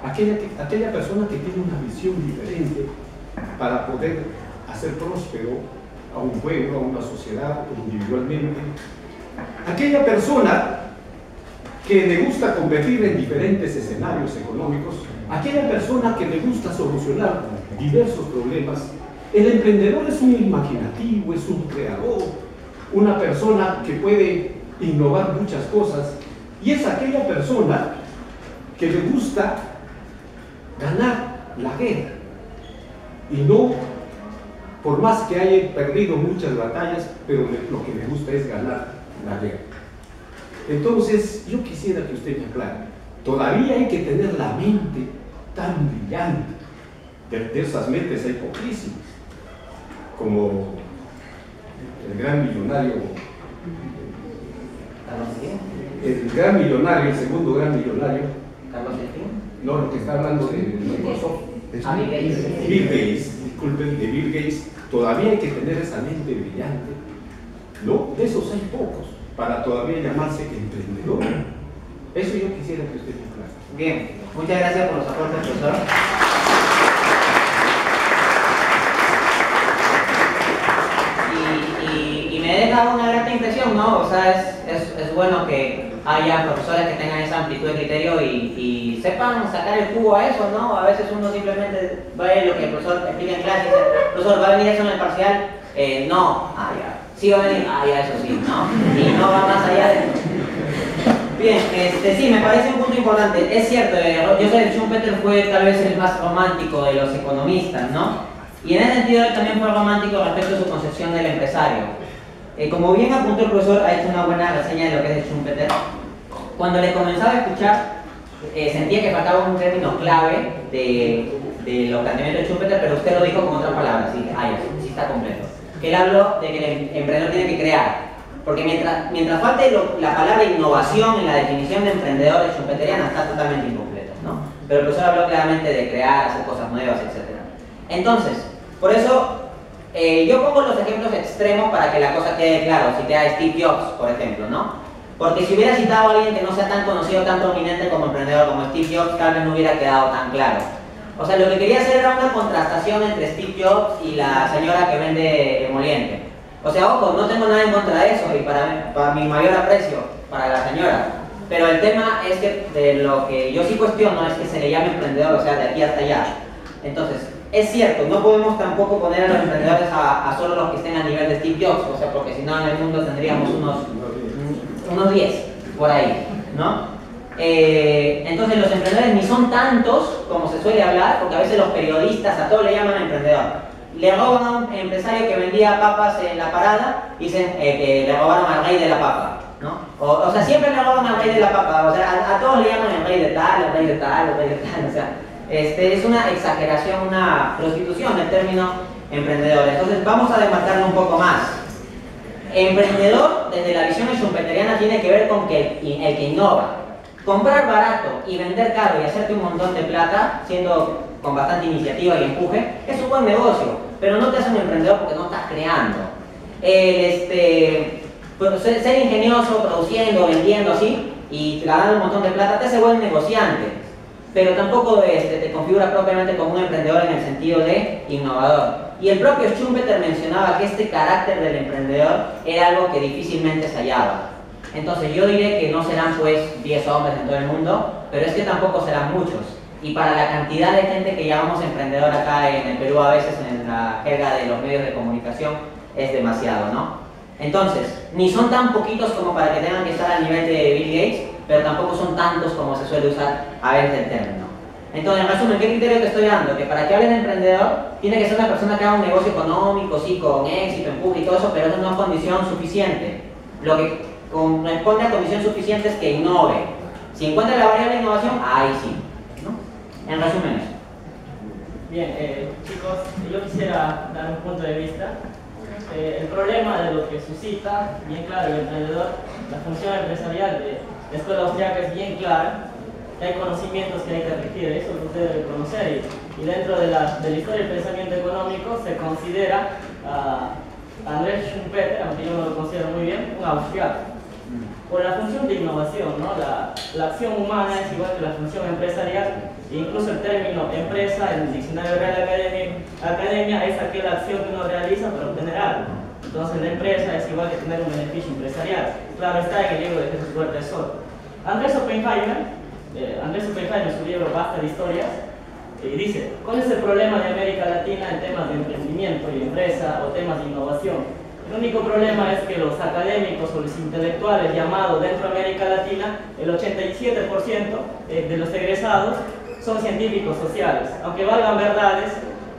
aquella persona que tiene una visión diferente para poder hacer próspero a un pueblo, a una sociedad, individualmente, aquella persona que le gusta competir en diferentes escenarios económicos, aquella persona que le gusta solucionar diversos problemas. El emprendedor es un imaginativo, es un creador, una persona que puede innovar muchas cosas, y es aquella persona que le gusta ganar la guerra, y no, por más que haya perdido muchas batallas, pero lo que le gusta es ganar la guerra. Entonces, yo quisiera que usted me aclare, todavía hay que tener la mente tan brillante, de esas mentes hay poquísimas, como el gran millonario, el segundo gran millonario, no, lo que está hablando de Microsoft, Bill Gates, disculpen, de Bill Gates, todavía hay que tener esa mente brillante, ¿no? De esos hay pocos, para todavía llamarse emprendedor. Eso yo quisiera que usted me aclare. Bien, muchas gracias por los aportes, profesor. Y me deja una grata impresión, ¿no? O sea, es bueno que haya profesores que tengan esa amplitud de criterio y sepan sacar el jugo a eso, ¿no? A veces uno simplemente va a ver lo que el profesor explica en clase y dice, profesor, ¿va a venir eso en el parcial? No, ya. Sí va a venir, ya, eso sí, ¿no? Y no va más allá de... Bien, sí, me parece un punto importante. Es cierto, Joseph Schumpeter fue tal vez el más romántico de los economistas, ¿no? Y en ese sentido él también fue romántico respecto a su concepción del empresario. Como bien apuntó el profesor, ha hecho una buena reseña de lo que es Schumpeter. Cuando le comenzaba a escuchar, sentía que faltaba un término clave de los planteamientos de Schumpeter, pero usted lo dijo con otras palabras, sí está completo. Que él habló de que el emprendedor tiene que crear, porque mientras falte la palabra innovación en la definición de emprendedor schumpeteriana, está totalmente incompleto, ¿no? Pero el profesor habló claramente de crear, hacer cosas nuevas, etc. Entonces, por eso, yo pongo los ejemplos extremos para que la cosa quede claro. Cité a Steve Jobs, por ejemplo, ¿no? Porque si hubiera citado a alguien que no sea tan conocido, tan prominente como emprendedor como Steve Jobs, tal vez no hubiera quedado tan claro. O sea, lo que quería hacer era una contrastación entre Steve Jobs y la señora que vende emoliente. O sea, ojo, no tengo nada en contra de eso y para mi mayor aprecio para la señora. Pero el tema es que de lo que yo sí cuestiono es que se le llame emprendedor, o sea, de aquí hasta allá. Entonces, es cierto, no podemos tampoco poner a los emprendedores a solo los que estén a nivel de Steve Jobs, o sea, porque si no en el mundo tendríamos unos 10 por ahí, ¿no? Entonces los emprendedores ni son tantos como se suele hablar, porque a veces los periodistas a todos le llaman emprendedor. Le roban a un empresario que vendía papas en la parada y dicen que le robaron al rey de la papa, ¿no? O sea, siempre le roban al rey de la papa, o sea, a todos le llaman el rey de tal, el rey de tal, el rey de tal, o sea, es una exageración, una prostitución del término emprendedor. Entonces vamos a demarcarlo un poco más. Emprendedor, desde la visión schumpeteriana, tiene que ver con el que innova. Comprar barato y vender caro y hacerte un montón de plata, siendo con bastante iniciativa y empuje, es un buen negocio, pero no te hace un emprendedor porque no estás creando. Ser ingenioso, produciendo, vendiendo así y ganando un montón de plata te hace buen negociante, pero tampoco te configura propiamente como un emprendedor en el sentido de innovador. Y el propio Schumpeter mencionaba que este carácter del emprendedor era algo que difícilmente se hallaba. Entonces yo diré que no serán pues 10 hombres en todo el mundo, pero es que tampoco serán muchos. Y para la cantidad de gente que llamamos emprendedor acá en el Perú, a veces en la jerga de los medios de comunicación, es demasiado, ¿no? Entonces, ni son tan poquitos como para que tengan que estar al nivel de Bill Gates, pero tampoco son tantos como se suele usar a veces el término. Entonces, en resumen, ¿qué criterio te estoy dando? Que para que hables de emprendedor, tiene que ser una persona que haga un negocio económico, sí, con éxito, empuje y todo eso, pero eso no es condición suficiente. Lo que corresponde a condición suficiente es que innove. Si encuentra la variable de innovación, ahí sí, ¿no? En resumen eso. Bien, chicos, yo quisiera dar un punto de vista. El problema de lo que suscita, bien claro, el emprendedor, la función empresarial de la escuela austriaca es bien clara, que hay conocimientos que hay que adquirir, eso usted debe conocer, y dentro de la historia del pensamiento económico se considera a Andrés Schumpeter, aunque yo no lo considero muy bien, un austriaco, por la función de innovación, ¿no? La acción humana es igual que la función empresarial, e incluso el término empresa en el diccionario Real Academia es aquella acción que uno realiza para obtener algo. Entonces la empresa es igual que tener un beneficio empresarial. Claro está en el libro de Jesús Huerta de Soto. Andrés Oppenheimer en su libro Basta de Historias, dice, ¿cuál es el problema de América Latina en temas de emprendimiento y empresa o temas de innovación? El único problema es que los académicos o los intelectuales llamados dentro de América Latina, el 87% de los egresados son científicos sociales. Aunque valgan verdades,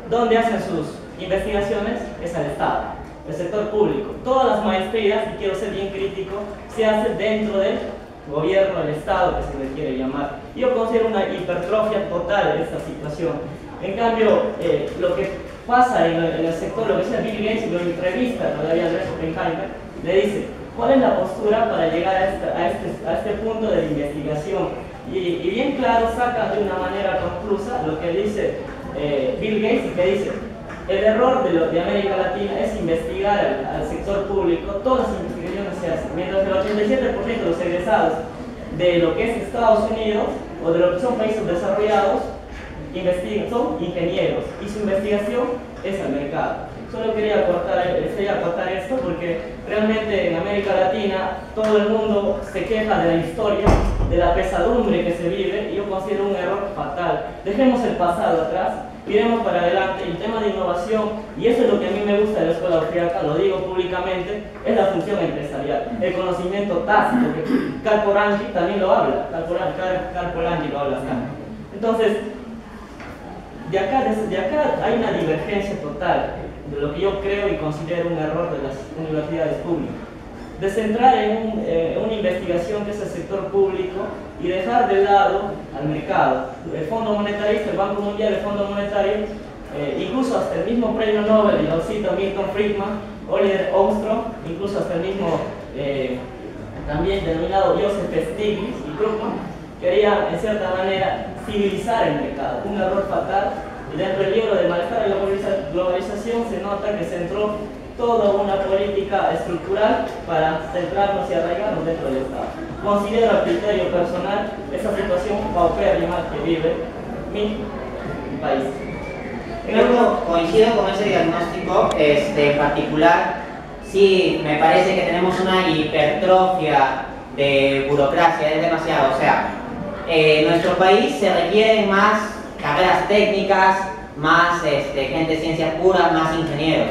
¿dónde hacen sus investigaciones? Es al Estado, el sector público. Todas las maestrías, y quiero ser bien crítico, se hacen dentro del gobierno, del Estado, que se le quiere llamar. Yo considero una hipertrofia total de esta situación. En cambio, lo que pasa en el sector, lo que dice Bill Gates, lo entrevista todavía Andrés Oppenheimer, le dice, ¿cuál es la postura para llegar a este punto de investigación? Y bien claro saca de una manera conclusa lo que dice Bill Gates, y que dice, el error de América Latina es investigar al sector público, todas las investigaciones se hacen, mientras el 87% de los egresados de lo que es Estados Unidos o de lo que son países desarrollados investigan, son ingenieros y su investigación es al mercado. Solo quería acotar esto porque realmente en América Latina todo el mundo se queja de la historia, de la pesadumbre que se vive, y yo considero un error fatal. Dejemos el pasado atrás, iremos para adelante. El tema de innovación, y eso es lo que a mí me gusta de la escuela austríaca, lo digo públicamente, es la función empresarial, el conocimiento tácito, que Karl Polanyi también lo habla, Karl Polanyi lo habla acá. Entonces, de acá hay una divergencia total de lo que yo creo y considero un error de las universidades públicas, de centrar en una investigación que es el sector público y dejar de lado al mercado. El Fondo Monetarista, el Banco Mundial, el Fondo Monetario, incluso hasta el mismo premio Nobel, y lo cito Milton Friedman, Oliver Armstrong, incluso hasta el mismo también denominado Joseph Stiglitz y Krugman, quería en cierta manera civilizar el mercado. Un error fatal. Y dentro del libro de Manejar la globalización se nota que se entró toda una política estructural para centrarnos y arraigarnos dentro del Estado. Considero a criterio personal esa situación paupérrima que vive mi país. Coincido con ese diagnóstico, en particular, sí, me parece que tenemos una hipertrofia de burocracia, es demasiado. O sea, en nuestro país se requieren más carreras técnicas, más gente de ciencias puras, más ingenieros.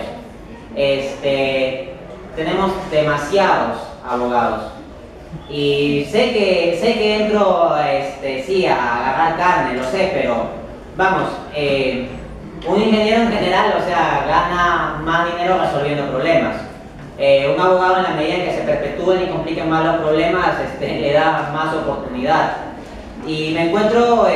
Tenemos demasiados abogados. Y sé que entro sí, a agarrar carne, lo sé, pero vamos, un ingeniero en general, o sea, gana más dinero resolviendo problemas. Un abogado, en la medida en que se perpetúen y compliquen más los problemas, le da más oportunidad. Y me encuentro o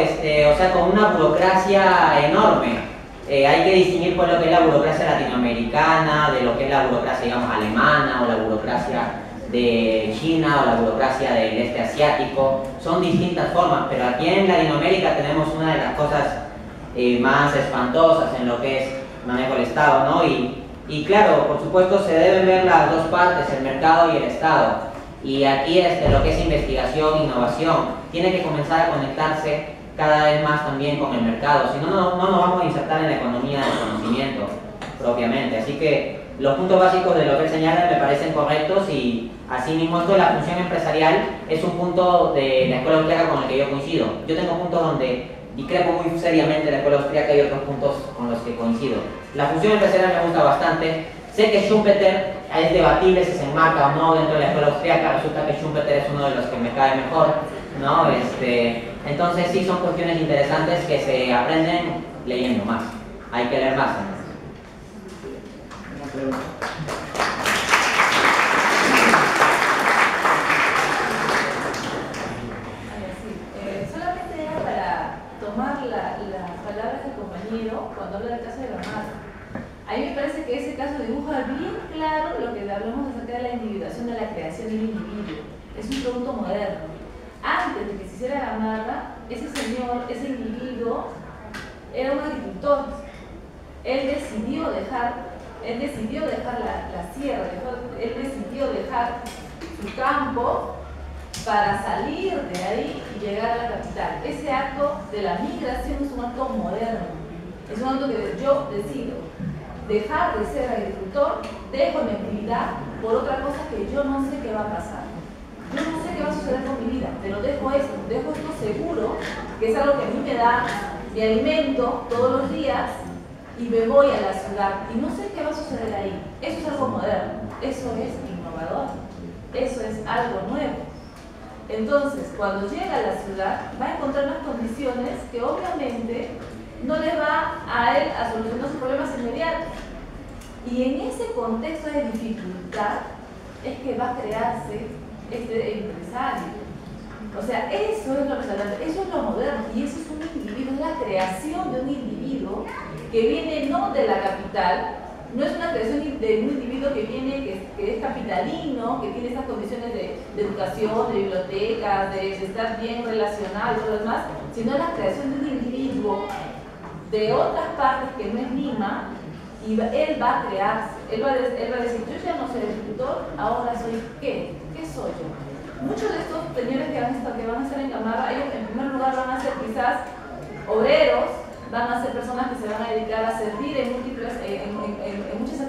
sea, con una burocracia enorme. Hay que distinguir por lo que es la burocracia latinoamericana, de lo que es la burocracia, digamos, alemana, o la burocracia de China, o la burocracia del este asiático. Son distintas formas, pero aquí en Latinoamérica tenemos una de las cosas más espantosas en lo que es manejo del Estado, ¿no? Y claro, por supuesto se deben ver las dos partes, el mercado y el Estado. Y aquí lo que es investigación, innovación, tiene que comenzar a conectarse cada vez más también con el mercado, si no, no nos vamos a insertar en la economía del conocimiento propiamente. Así que los puntos básicos de lo que él señala me parecen correctos, y asimismo esto de la función empresarial es un punto de la escuela austríaca con el que yo coincido. Yo tengo puntos donde discrepo muy seriamente de la escuela austríaca y otros puntos con los que coincido. La función empresarial me gusta bastante. Sé que Schumpeter es debatible si se enmarca o no dentro de la escuela austríaca. Resulta que Schumpeter es uno de los que me cae mejor, ¿no? Entonces sí, son cuestiones interesantes que se aprenden leyendo más. Hay que leer más. Solamente era para tomar las palabras del compañero cuando habla del caso de Gamarra. A mí me parece que ese caso dibuja bien claro lo que hablamos acerca de la individuación, de la creación del individuo. Es un producto moderno. Antes de que se hiciera Gamarra, ese señor, ese individuo, era un agricultor. Él decidió dejar la sierra, él decidió dejar su campo para salir de ahí y llegar a la capital. Ese acto de la migración es un acto moderno. Es un acto que yo decido dejar de ser agricultor, dejo mi actividad por otra cosa que yo no sé qué va a pasar. Yo no sé qué va a suceder con mi vida, pero dejo esto seguro, que es algo que a mí me da mi alimento todos los días, y me voy a la ciudad y no sé qué va a suceder ahí. Eso es algo moderno, eso es innovador, eso es algo nuevo. Entonces, cuando llega a la ciudad, va a encontrar unas condiciones que obviamente no le va a él a solucionar sus problemas inmediatos. Y en ese contexto de dificultad es que va a crearse este empresario. O sea, eso es lo resaltante, eso es lo moderno, y eso es un individuo, es la creación de un individuo que viene no de la capital, no es una creación de un individuo que viene, que es capitalino, que tiene estas condiciones de educación, de bibliotecas, de estar bien relacionado y todo lo demás, sino la creación de un individuo de otras partes que no es Lima, y él va a crearse, él va a decir, yo ya no soy agricultor, ahora soy ¿qué? ¿Qué soy yo? Muchos de estos señores que van a estar en Gamarra, ellos en primer lugar van a ser quizás obreros, van a ser personas que se van a dedicar a servir en muchas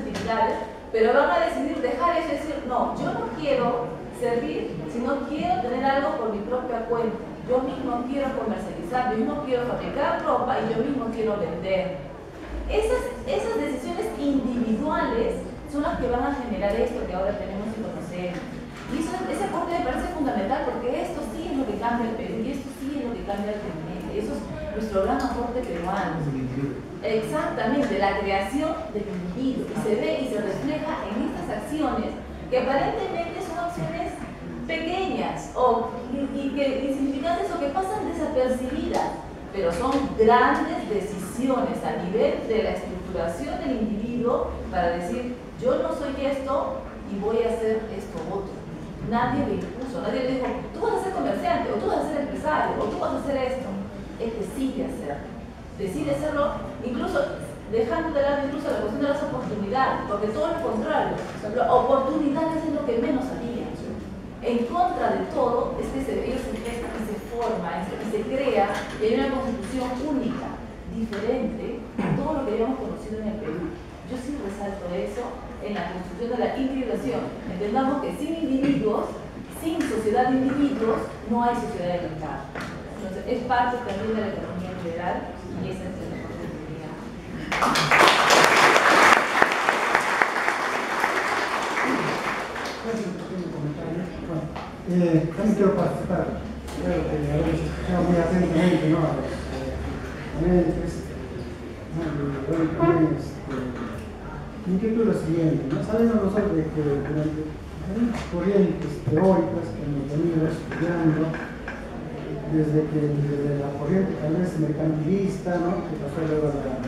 pero van a decidir dejar eso y decir, no, yo no quiero servir, sino quiero tener algo por mi propia cuenta. Yo mismo quiero comercializar, yo mismo quiero fabricar ropa y yo mismo quiero vender. Esas decisiones individuales son las que van a generar esto que ahora tenemos y conocemos. Y ese aporte me parece fundamental porque esto sí es lo que cambia el Perú y esto sí es lo que cambia el continente. Eso es nuestro gran aporte peruano. Exactamente, la creación del individuo. Y se ve y se refleja en estas acciones que aparentemente son acciones pequeñas y insignificantes o que pasan desapercibidas, pero son grandes decisiones a nivel de la estructuración del individuo para decir, yo no soy esto y voy a hacer esto otro. Nadie le impuso, nadie le dijo, tú vas a ser comerciante, o tú vas a ser empresario, o tú vas a hacer esto. Él decide hacerlo, incluso dejando de lado incluso la cuestión de las oportunidades, porque todo lo contrario, oportunidades es lo que menos había. En contra de todo es que ellos se gestan y se forma y se crea y hay una constitución única, diferente a todo lo que habíamos conocido en el Perú. Yo sí resalto eso en la construcción de la individuación. Entendamos que sin individuos, sin sociedad de individuos, no hay sociedad de mercado. Entonces, es parte también de la economía liberal y esa es la oportunidad. También quiero participar. Creo que a veces escuchamos muy atentamente, ¿no? A los ponentes. Mi inquietud es lo siguiente, ¿no? Sabemos nosotros de que durante diferentes corrientes teóricas que hemos venido estudiando, desde la corriente tal vez mercantilista, ¿no? Que pasó luego a la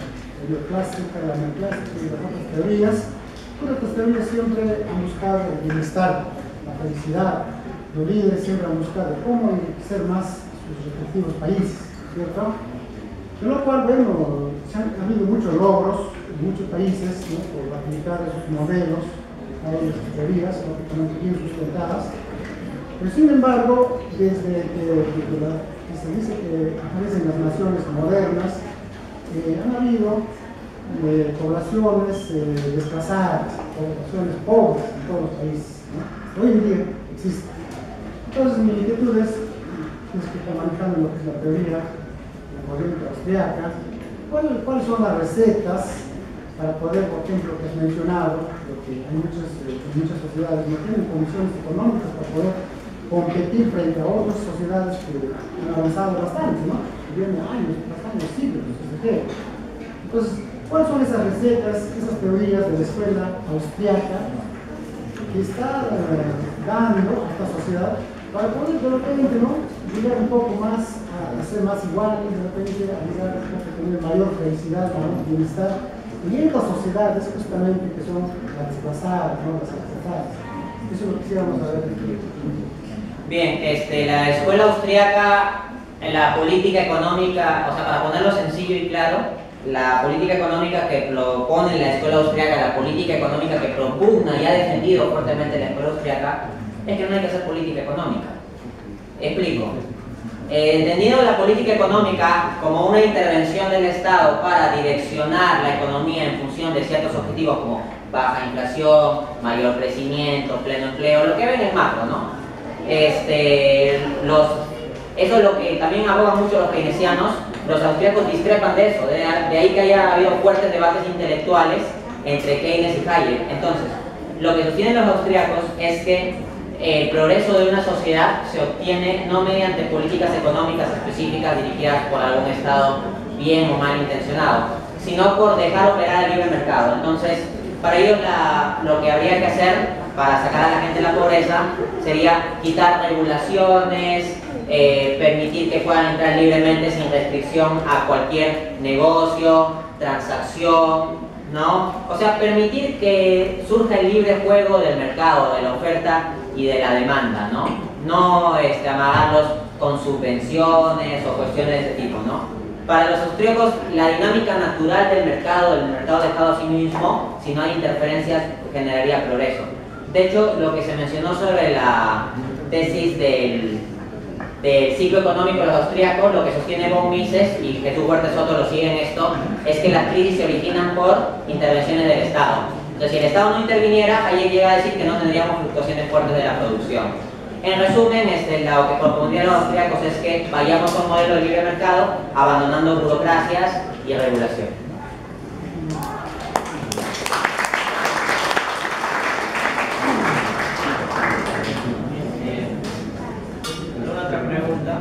neoclásica, la neoclásica y las otras teorías, todas estas teorías siempre han buscado el bienestar, la felicidad. Los líderes siempre han buscado cómo ser más sus respectivos países, ¿cierto? De lo cual, bueno, ha habido muchos logros en muchos países, ¿no? Por aplicar esos modelos, hay esas teorías, lógicamente bien sustentadas. Pero sin embargo, desde que se dice que aparecen las naciones modernas, han habido poblaciones desplazadas, poblaciones pobres en todos los países, ¿no? Hoy en día existen. Entonces, mi inquietud es que está manejando lo que es la teoría, la corriente austriaca, ¿cuáles son las recetas para poder, por ejemplo, que has mencionado, que hay muchas sociedades no tienen condiciones económicas para poder competir frente a otras sociedades que han avanzado bastante, ¿no? Vienen años, pasando siglos, etc. Entonces, ¿cuáles son esas recetas, esas teorías de la escuela austriaca que está dando a esta sociedad para poder de repente, ¿no? Llegar un poco más a ser más iguales, de repente a llegar a tener mayor felicidad, mayor bienestar? Y en las sociedades justamente que son las desplazadas, ¿no? Las desplazadas. Eso lo quisiéramos saber. Bien, la escuela austríaca en la política económica, o sea, para ponerlo sencillo y claro, la política económica que propone la escuela austríaca, la política económica que propugna y ha defendido fuertemente la escuela austríaca, es que no hay que hacer política económica. Explico. Entendido la política económica como una intervención del Estado para direccionar la economía en función de ciertos objetivos como baja inflación, mayor crecimiento, pleno empleo, lo que ven es macro, ¿no? Eso es lo que también abogan mucho los keynesianos. Los austríacos discrepan de eso, de ahí que haya habido fuertes debates intelectuales entre Keynes y Hayek. Entonces, lo que sostienen los austríacos es que el progreso de una sociedad se obtiene no mediante políticas económicas específicas dirigidas por algún Estado bien o mal intencionado, sino por dejar operar el libre mercado. Entonces, para ellos lo que habría que hacer para sacar a la gente de la pobreza sería quitar regulaciones, permitir que puedan entrar libremente sin restricción a cualquier negocio, transacción, ¿no? O sea, permitir que surja el libre juego del mercado, de la oferta y de la demanda, ¿no? No amagarlos con subvenciones o cuestiones de ese tipo, ¿no? Para los austríacos, la dinámica natural del mercado dejado a sí mismo, si no hay interferencias, generaría progreso. De hecho, lo que se mencionó sobre la tesis del ciclo económico de los austríacos, lo que sostiene von Mises y Jesús Huerta Soto lo sigue en esto, es que las crisis se originan por intervenciones del Estado. Entonces, si el Estado no interviniera, Hayek llega a decir que no tendríamos fluctuaciones fuertes de la producción. En resumen, lo que propondrían los austríacos es que vayamos a un modelo de libre mercado, abandonando burocracias y regulación. ¿Alguna otra pregunta?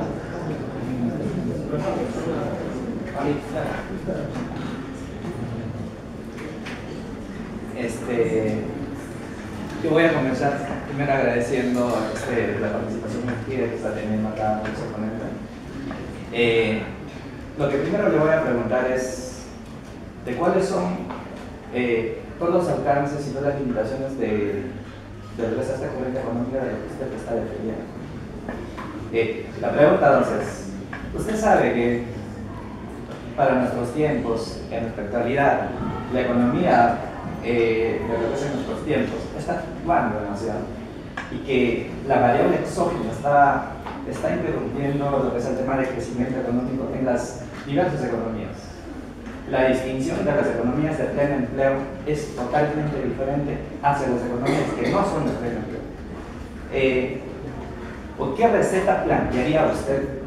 Yo voy a comenzar primero agradeciendo la participación que está teniendo acá nuestro ponente. Lo que primero le voy a preguntar es de cuáles son todos los alcances y todas las limitaciones de lo que es esta corriente económica de lo que usted está defendiendo. La pregunta entonces, usted sabe que para nuestros tiempos, en nuestra actualidad, la economía de lo que es en nuestros tiempos está fluctuando demasiado y que la variable exógena está interrumpiendo lo que es el tema de crecimiento económico en las diversas economías. La distinción de las economías de pleno empleo es totalmente diferente hacia las economías que no son de pleno empleo. ¿Por qué receta plantearía usted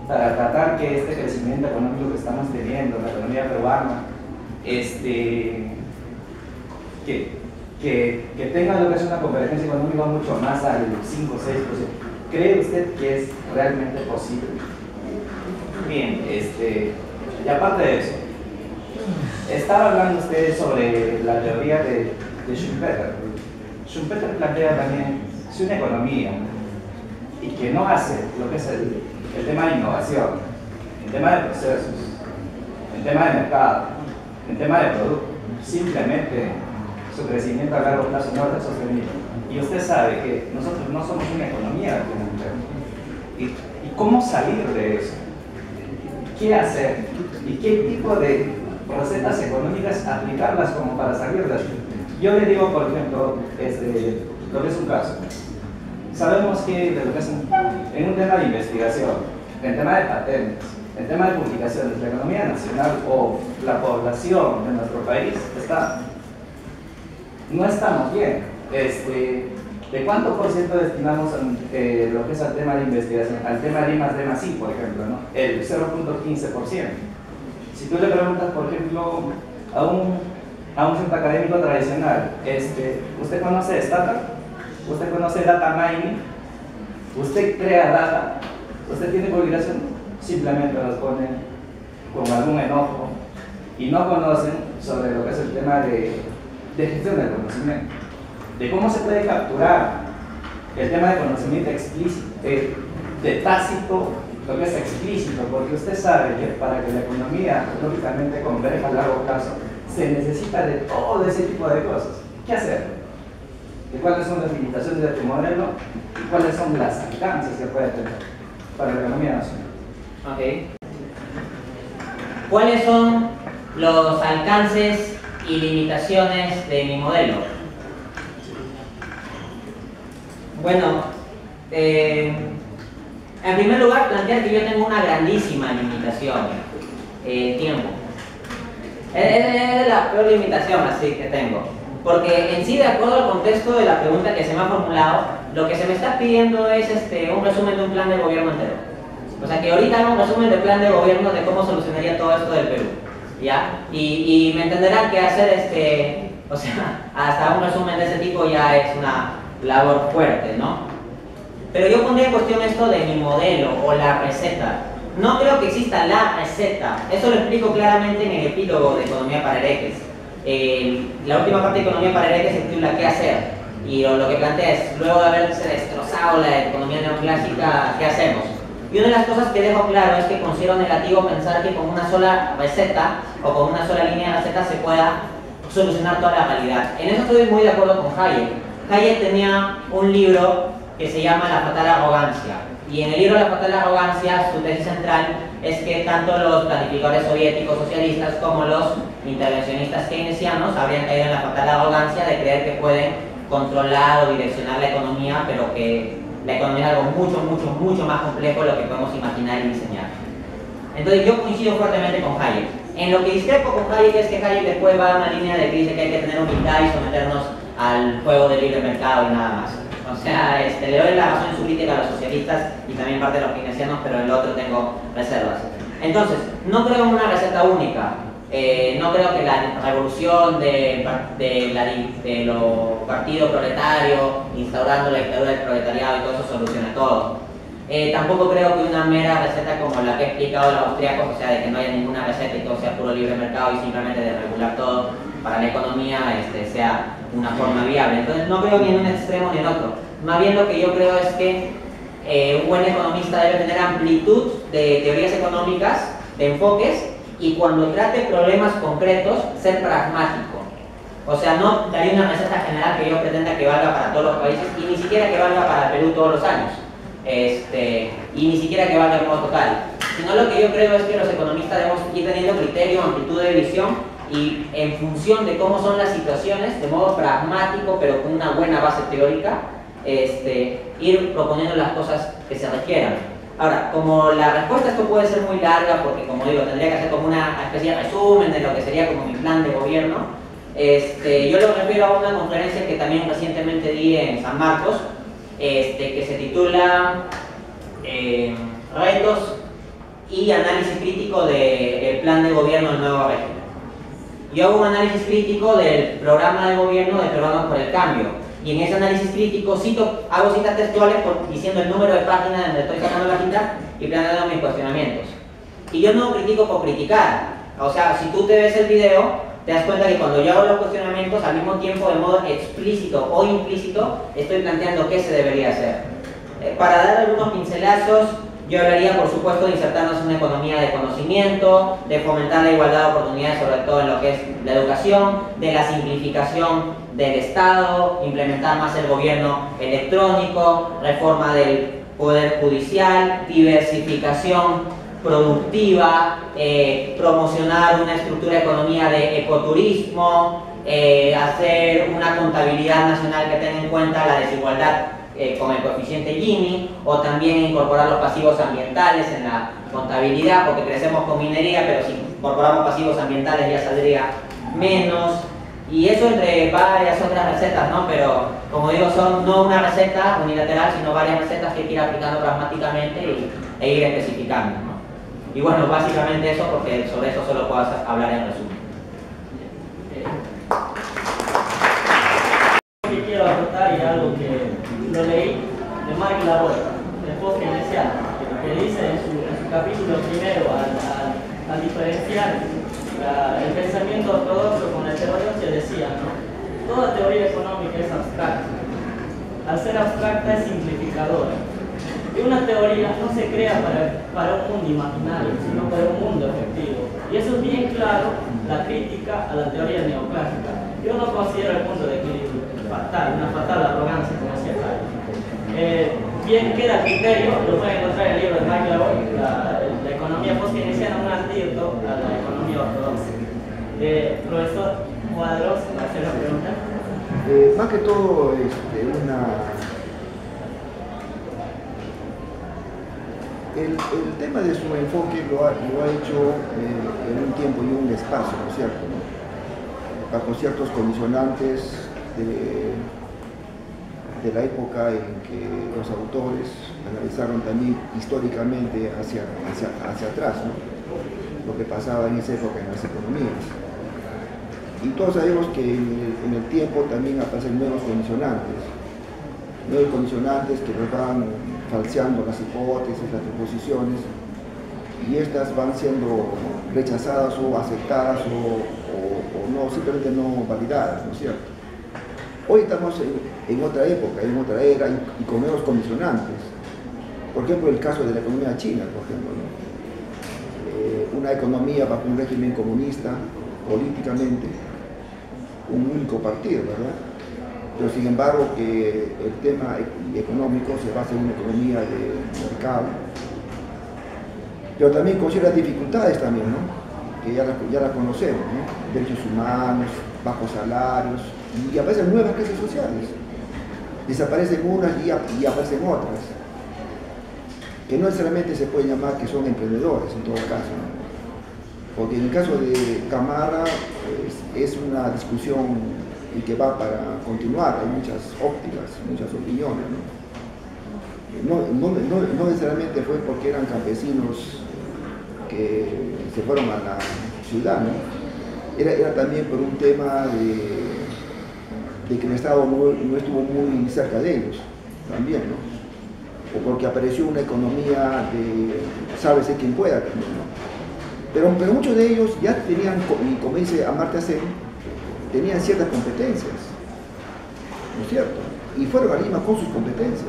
para tratar que este crecimiento económico que estamos teniendo, la economía peruana, que tenga lo que es una convergencia económica mucho más al 5 o 6%? ¿Cree usted que es realmente posible? Bien, y aparte de eso, estaba hablando usted sobre la teoría de Schumpeter. Schumpeter plantea también si una economía y que no hace lo que es el tema de innovación, el tema de procesos, el tema de mercado, el tema de producto, simplemente su crecimiento a largo plazo no es sostenible. Y usted sabe que nosotros no somos una economía de ¿Y cómo salir de eso? ¿Qué hacer? ¿Y qué tipo de recetas económicas aplicarlas como para salir de eso? Yo le digo, por ejemplo, lo que es un caso. Sabemos que de lo que es en un tema de investigación, en tema de patentes, en tema de publicaciones, la economía nacional o la población de nuestro país no estamos bien. ¿De cuánto por ciento destinamos lo que es al tema de investigación? Al tema de I+D+I, por ejemplo, ¿no? El 0.15%. Si tú le preguntas, por ejemplo, a un centro académico tradicional, ¿usted conoce Stata? ¿Usted conoce Data Mining? ¿Usted crea data? ¿Usted tiene publicación? Simplemente los ponen con algún enojo y no conocen sobre lo que es el tema de gestión del conocimiento, de cómo se puede capturar el tema de conocimiento explícito, de tácito, lo que es explícito, porque usted sabe que para que la economía lógicamente converja a largo plazo se necesita de todo ese tipo de cosas. ¿Qué hacer? ¿De cuáles son las limitaciones de tu modelo y cuáles son las alcances que puede tener para la economía nacional? Ok. ¿Cuáles son los alcances y limitaciones de mi modelo? Bueno, en primer lugar, plantear que yo tengo una grandísima limitación, tiempo. Es la peor limitación así que tengo. Porque en sí, de acuerdo al contexto de la pregunta que se me ha formulado, lo que se me está pidiendo es un resumen de un plan de gobierno entero. O sea, que ahorita haga un resumen del plan de gobierno de cómo solucionaría todo esto del Perú. ¿Ya? Y me entenderán que hacer o sea, hasta un resumen de ese tipo ya es una labor fuerte, ¿no? Pero yo pondría en cuestión esto de mi modelo o la receta. No creo que exista la receta. Eso lo explico claramente en el epílogo de Economía para Herejes. La última parte de Economía para Herejes se titula ¿Qué hacer? Y lo que plantea es, luego de haberse destrozado la economía neoclásica, ¿qué hacemos? Y una de las cosas que dejo claro es que considero negativo pensar que con una sola receta o con una sola línea de receta se pueda solucionar toda la realidad. En eso estoy muy de acuerdo con Hayek. Hayek tenía un libro que se llama La fatal arrogancia. Y en el libro La fatal arrogancia, su tesis central es que tanto los planificadores soviéticos socialistas como los intervencionistas keynesianos habrían caído en la fatal arrogancia de creer que pueden controlar o direccionar la economía, pero que la economía es algo mucho más complejo de lo que podemos imaginar y diseñar. Entonces yo coincido fuertemente con Hayek. En lo que discrepo con Hayek es que Hayek después va a una línea de que dice que hay que tener humildad y someternos al juego del libre mercado y nada más. O sea, le doy la razón en su crítica a los socialistas y también parte de los keynesianos, pero en el otro tengo reservas. Entonces, no creo en una receta única. No creo que la revolución de los partidos proletarios, instaurando la dictadura del proletariado y todo eso solucione todo. Tampoco creo que una mera receta como la que he explicado los austríacos, o sea, de que no haya ninguna receta y todo sea puro libre mercado y simplemente de regular todo para la economía sea una forma viable. Entonces no creo ni en un extremo ni en otro. Más bien lo que yo creo es que un buen economista debe tener amplitud de teorías económicas, de enfoques, y cuando trate problemas concretos, ser pragmático. O sea, no daría una receta general que yo pretenda que valga para todos los países y ni siquiera que valga para Perú todos los años. Y ni siquiera que valga en modo total. Sino lo que yo creo es que los economistas debemos ir teniendo criterio, amplitud de visión y en función de cómo son las situaciones, de modo pragmático pero con una buena base teórica, ir proponiendo las cosas que se requieran. Ahora, como la respuesta a esto puede ser muy larga, porque como digo, tendría que hacer como una especie de resumen de lo que sería como mi plan de gobierno, yo lo refiero a una conferencia que también recientemente di en San Marcos, que se titula Retos y análisis crítico del plan de gobierno del nuevo régimen. Yo hago un análisis crítico del programa de gobierno de Peruanos por el Cambio. Y en ese análisis crítico hago citas textuales diciendo el número de páginas donde estoy sacando la cita y planteando mis cuestionamientos. Y yo no critico por criticar. O sea, si tú te ves el video, te das cuenta que cuando yo hago los cuestionamientos, al mismo tiempo de modo explícito o implícito, estoy planteando qué se debería hacer. Para dar algunos pincelazos, yo hablaría, por supuesto, de insertarnos en una economía de conocimiento, de fomentar la igualdad de oportunidades, sobre todo en lo que es la educación, de la simplificación del Estado, implementar más el gobierno electrónico, reforma del poder judicial, diversificación productiva, promocionar una estructura de economía de ecoturismo, hacer una contabilidad nacional que tenga en cuenta la desigualdad con el coeficiente Gini, o también incorporar los pasivos ambientales en la contabilidad, porque crecemos con minería, pero si incorporamos pasivos ambientales ya saldría menos, y eso entre varias otras recetas, ¿no? Pero como digo, son no una receta unilateral, sino varias recetas que hay que ir aplicando pragmáticamente e ir especificando, ¿no? Y bueno, básicamente eso, porque sobre eso solo puedo hablar en resumen. Yo quiero aportar y algo que lo leí de Marc Lavoie, del post-keynesiano, que dice en su capítulo primero al diferenciar el pensamiento ortodoxo con la heterodoxia, decía, ¿no? Toda teoría económica es abstracta. Al ser abstracta es simplificadora. Y una teoría no se crea para un mundo imaginario, sino para un mundo efectivo. Y eso es bien claro la crítica a la teoría neoclásica. Yo no considero el punto de equilibrio fatal, una fatal arrogancia, como decía Hayek. Bien queda el criterio, lo pueden encontrar en el libro de Marc Lavoie, la economía post-keynesiana, un antídoto a la economía ortodoxa. Profesor Cuadros, ¿hacer la pregunta? Más que todo, el tema de su enfoque lo ha hecho en un tiempo y un espacio, ¿no es cierto? Bajo ciertos condicionantes de la época en que los autores analizaron también históricamente hacia atrás, ¿no? Lo que pasaba en esa época en las economías. Y todos sabemos que en el tiempo también aparecen nuevos condicionantes que nos van falseando las hipótesis, las proposiciones, y estas van siendo rechazadas o aceptadas o no, simplemente no validadas, ¿no es cierto? Hoy estamos en otra época, en otra era y con nuevos condicionantes. Por ejemplo, el caso de la economía china, por ejemplo, ¿no? Una economía bajo un régimen comunista, políticamente, un único partido, ¿verdad? Pero sin embargo que el tema económico se basa en una economía de mercado, pero también con ciertas dificultades también, ¿no? Que ya la conocemos, ¿no? Derechos humanos, bajos salarios, y aparecen nuevas clases sociales. Desaparecen unas y aparecen otras, que no necesariamente se puede llamar que son emprendedores en todo caso, ¿no? Porque en el caso de Gamarra es una discusión que va para continuar, hay muchas ópticas, muchas opiniones, no necesariamente fue porque eran campesinos que se fueron a la ciudad, ¿no? Era también por un tema de que el Estado no estuvo muy cerca de ellos, también, ¿no? O porque apareció una economía de sálvese quien pueda también, ¿no? Pero muchos de ellos ya tenían, y como dice Amartya Sen, tenían ciertas competencias, ¿no es cierto? Y fueron a Lima con sus competencias.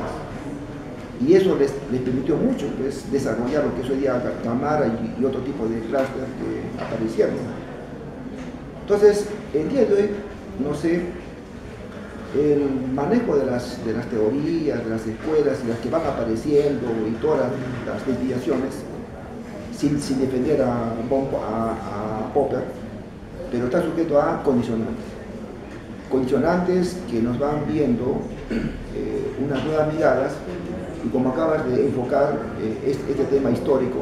Y eso les permitió mucho, pues, desarrollar lo que es hoy día Gamarra y otro tipo de clúster que aparecieron. Entonces, el día de hoy, no sé, el manejo de las teorías, de las escuelas y las que van apareciendo y todas las desviaciones, sin defender a Popper, pero está sujeto a condicionantes. Condicionantes que nos van viendo unas nuevas miradas, y como acabas de enfocar este tema histórico,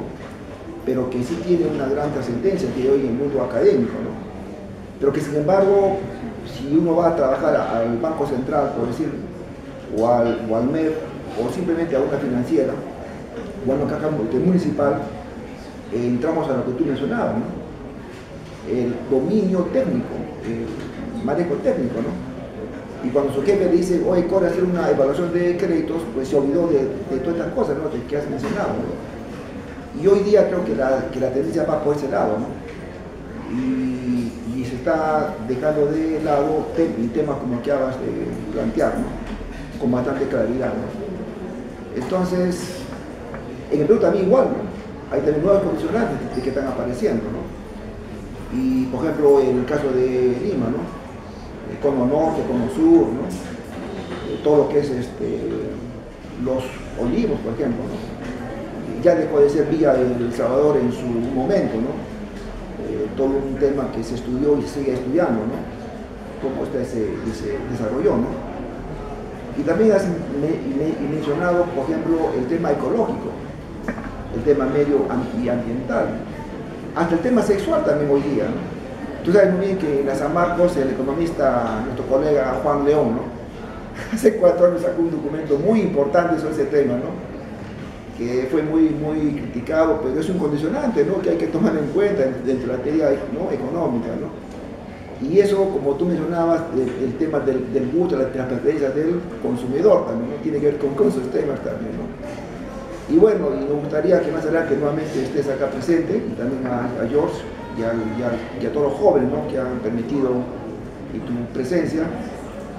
pero que sí tiene una gran trascendencia que hoy en el mundo académico, ¿no? Pero que sin embargo, si uno va a trabajar al Banco Central, por decir, o al MEF, o simplemente a una financiera, o a una caja municipal, entramos a lo que tú mencionabas, ¿no? El dominio técnico, el manejo técnico, ¿no? Y cuando su jefe le dice, oye, corre a hacer una evaluación de créditos, pues se olvidó de todas estas cosas, ¿no?, de que has mencionado, ¿no? Y hoy día creo que la tendencia va por ese lado, ¿no? Y se está dejando de lado temas como el que acabas de plantear, ¿no?, con bastante claridad, ¿no? Entonces, en el Perú también igual, ¿no? Hay también nuevos condicionantes que están apareciendo, ¿no? Y por ejemplo, en el caso de Lima, ¿no?, Cono Norte, Cono Sur, ¿no?, todo lo que es los olivos, por ejemplo, ¿no?, ya dejó de ser Villa del Salvador en su momento, ¿no?, todo un tema que se estudió y se sigue estudiando, ¿no?, cómo se desarrolló, ¿no? Y también has mencionado, por ejemplo, el tema ecológico, el tema medio y ambiental, hasta el tema sexual también hoy día, ¿no? Tú sabes muy bien que en la San Marcos el economista, nuestro colega Juan León, ¿no?, hace 4 años sacó un documento muy importante sobre ese tema, ¿no?, que fue muy criticado, pero es un condicionante, ¿no?, que hay que tomar en cuenta dentro de la teoría, ¿no?, económica, ¿no? Y eso, como tú mencionabas, el tema del gusto, las preferencias del consumidor también, ¿no?, tiene que ver con esos temas también, ¿no? Y bueno, y me gustaría que más adelante nuevamente estés acá presente, y también a George y a todos los jóvenes, ¿no?, que han permitido tu presencia,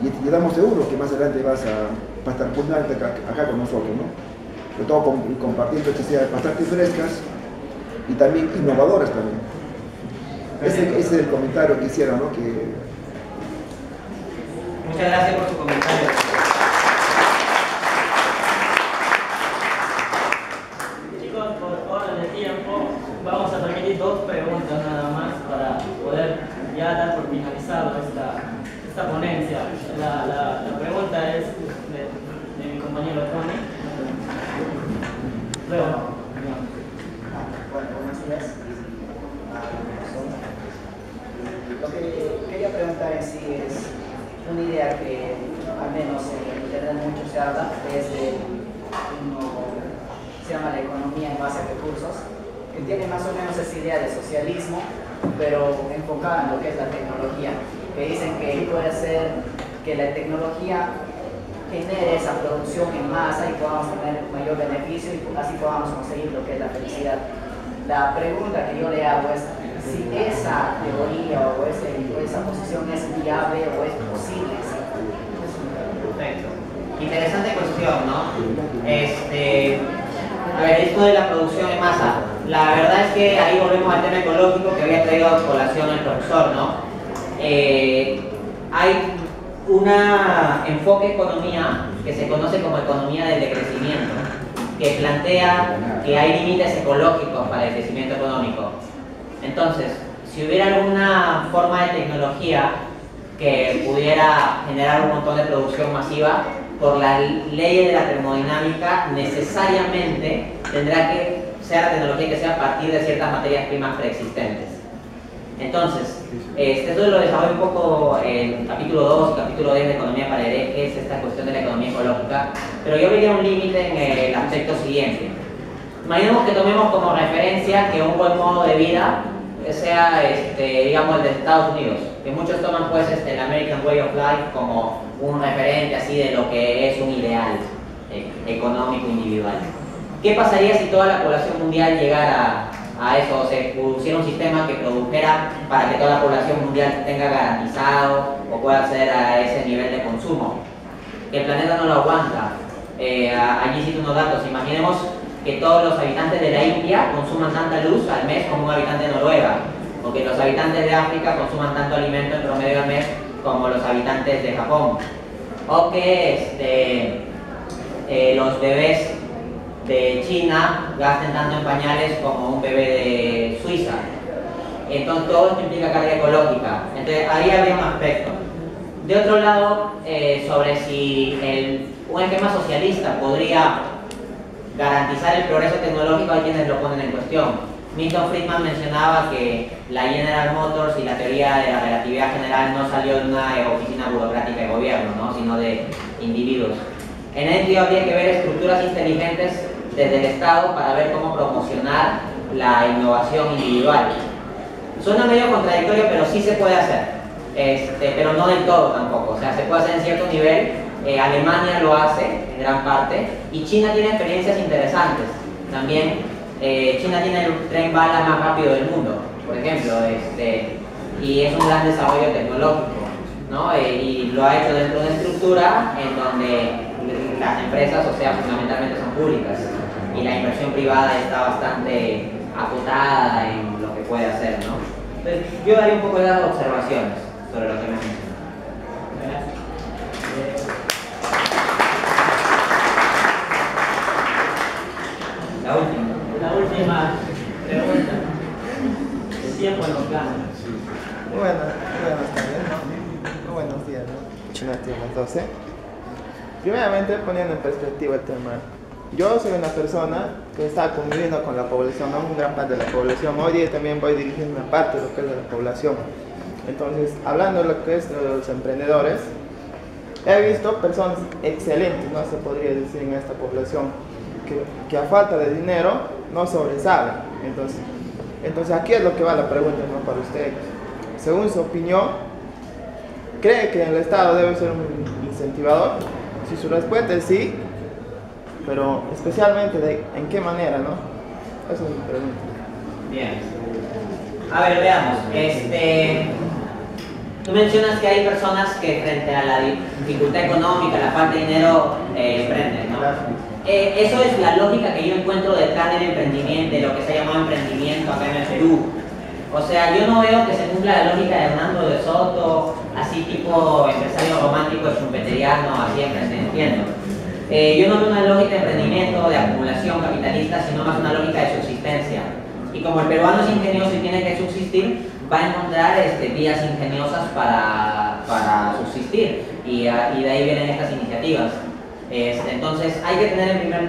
y te damos seguro que más adelante vas a estar puntualmente acá con nosotros, ¿no? Sobre todo compartiendo estas ideas bastante frescas y también innovadoras también. Ese es el comentario que hiciera, ¿no? Muchas gracias por su comentario. Chicos, por orden de tiempo, vamos a permitir 2 preguntas nada más para poder ya dar por finalizado esta ponencia. La pregunta es de mi compañero Tony. Luego. Bueno, buenos días. Lo que quería preguntar en sí es una idea que al menos en internet mucho se habla, es se llama la economía en base a recursos, que tiene más o menos esa idea de socialismo, pero enfocada en lo que es la tecnología, que dicen que puede ser que la tecnología genere esa producción en masa y podamos tener mayor beneficio y así podamos conseguir lo que es la felicidad. La pregunta que yo le hago es si esa teoría o esa posición es viable o es posible. Perfecto. Interesante cuestión, ¿no? A ver, esto de la producción en masa, la verdad es que ahí volvemos al tema ecológico que había traído a colación el profesor, ¿no? Hay un enfoque de economía que se conoce como economía del decrecimiento, que plantea que hay límites ecológicos para el crecimiento económico. Entonces, si hubiera alguna forma de tecnología que pudiera generar un montón de producción masiva, por las leyes de la termodinámica, necesariamente tendrá que ser la tecnología que sea a partir de ciertas materias primas preexistentes. Entonces, esto lo desarrollo un poco en capítulo 2 y capítulo 10 de Economía para Herejes, esta cuestión de la economía ecológica, pero yo vería un límite en el aspecto siguiente. Imaginemos que tomemos como referencia que un buen modo de vida sea, digamos, el de Estados Unidos, que muchos toman pues el American Way of Life como un referente así de lo que es un ideal económico individual. ¿Qué pasaría si toda la población mundial llegara a eso, o se pusiera un sistema que produjera para que toda la población mundial tenga garantizado o pueda acceder a ese nivel de consumo? El planeta no lo aguanta. Allí cito unos datos. Imaginemos que todos los habitantes de la India consuman tanta luz al mes como un habitante de Noruega, o que los habitantes de África consuman tanto alimento en promedio al mes como los habitantes de Japón, o que los bebés de China gasten tanto en pañales como un bebé de Suiza. Entonces todo esto implica carga ecológica. Entonces ahí habría un aspecto. De otro lado, sobre si un esquema socialista podría garantizar el progreso tecnológico, hay quienes lo ponen en cuestión. Milton Friedman mencionaba que la General Motors y la teoría de la relatividad general no salió de una oficina burocrática de gobierno, ¿no? Sino de individuos. En ese sentido habría que ver estructuras inteligentes desde el Estado para ver cómo promocionar la innovación individual. Suena medio contradictorio, pero sí se puede hacer, pero no del todo tampoco. O sea, se puede hacer en cierto nivel. Alemania lo hace en gran parte y China tiene experiencias interesantes. También China tiene el tren bala más rápido del mundo, por ejemplo, y es un gran desarrollo tecnológico, ¿no? Y lo ha hecho dentro de una estructura en donde las empresas, o sea, fundamentalmente son públicas y la inversión privada está bastante acotada en lo que puede hacer, ¿no? Entonces, yo daría un poco de observaciones sobre lo que me mencionó. La última pregunta. El tiempo nos gana. Buenas tardes, ¿no? Buenos días, ¿no? China tiene las 12. Primeramente, poniendo en perspectiva el tema, yo soy una persona que está conviviendo con la población, no una gran parte de la población. Hoy día también voy dirigiendo una parte de lo que es de la población. Entonces, hablando de lo que es de los emprendedores, he visto personas excelentes, no se podría decir en esta población, que a falta de dinero no sobresalen. Entonces aquí es lo que va la pregunta, ¿no? Para ustedes. Según su opinión, ¿cree que el Estado debe ser un incentivador? Si su respuesta es sí, pero especialmente en qué manera, ¿no? Esa es mi pregunta. Bien. A ver, veamos. Tú mencionas que hay personas que frente a la dificultad económica, la falta de dinero, emprenden, ¿no? Eso es la lógica que yo encuentro detrás del emprendimiento, de lo que se ha llamado emprendimiento acá en el Perú. O sea, yo no veo que se cumpla la lógica de Hernando de Soto, así tipo empresario romántico, schumpeteriano, así emprendiendo. Yo no veo una lógica de emprendimiento, de acumulación capitalista, sino más una lógica de subsistencia. Y como el peruano es ingenioso y tiene que subsistir, va a encontrar vías ingeniosas para subsistir. Y de ahí vienen estas iniciativas. Entonces hay que tener en primer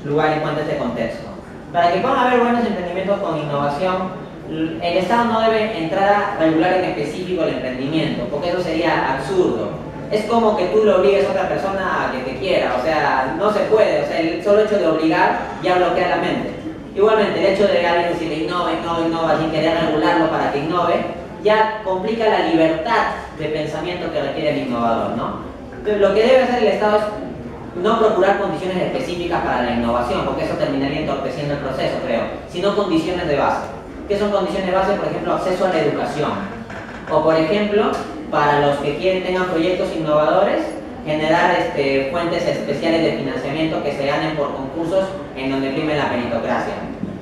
lugar en cuenta este contexto. Para que puedan haber buenos emprendimientos con innovación, el Estado no debe entrar a regular en específico el emprendimiento, porque eso sería absurdo. Es como que tú le obligues a otra persona a que te quiera, o sea, no se puede, o sea, el solo hecho de obligar ya bloquea la mente. Igualmente, el hecho de alguien decirle innova, sin querer regularlo para que innove, ya complica la libertad de pensamiento que requiere el innovador, ¿no? Entonces, lo que debe hacer el Estado es no procurar condiciones específicas para la innovación, porque eso terminaría entorpeciendo el proceso, creo, sino condiciones de base. ¿Qué son condiciones de base? Por ejemplo, acceso a la educación. O, por ejemplo, para los que tengan proyectos innovadores, generar fuentes especiales de financiamiento que se ganen por concursos en donde prime la meritocracia.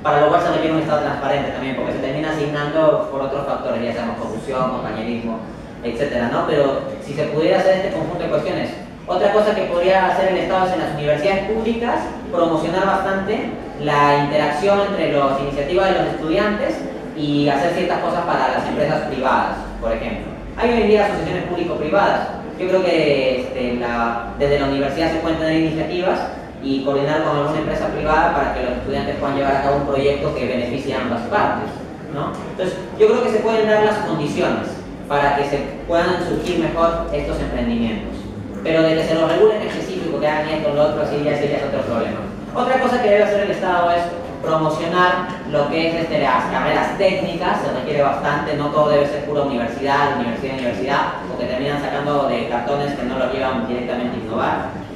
Para lo cual se requiere un Estado transparente también, porque se termina asignando por otros factores, ya sea corrupción, compañerismo, etc., ¿no? Pero si se pudiera hacer este conjunto de cuestiones. Otra cosa que podría hacer el Estado es en las universidades públicas promocionar bastante la interacción entre las iniciativas de los estudiantes y hacer ciertas cosas para las empresas privadas, por ejemplo. Hay hoy en día asociaciones público-privadas. Yo creo que desde la universidad se pueden tener iniciativas y coordinar con alguna empresa privada para que los estudiantes puedan llevar a cabo un proyecto que beneficie a ambas partes. ¿no? Entonces, yo creo que se pueden dar las condiciones para que se puedan surgir mejor estos emprendimientos. Pero de que se los regulen en específico, que hagan esto o lo otro, así ya es otro problema. Otra cosa que debe hacer el Estado es promocionar lo que es las carreras técnicas, se requiere bastante, no todo debe ser pura universidad, porque terminan sacando de cartones que no los llevan directamente a innovar.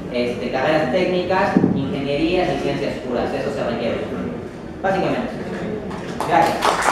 Carreras técnicas, ingenierías y ciencias puras, eso se requiere. Básicamente. Gracias.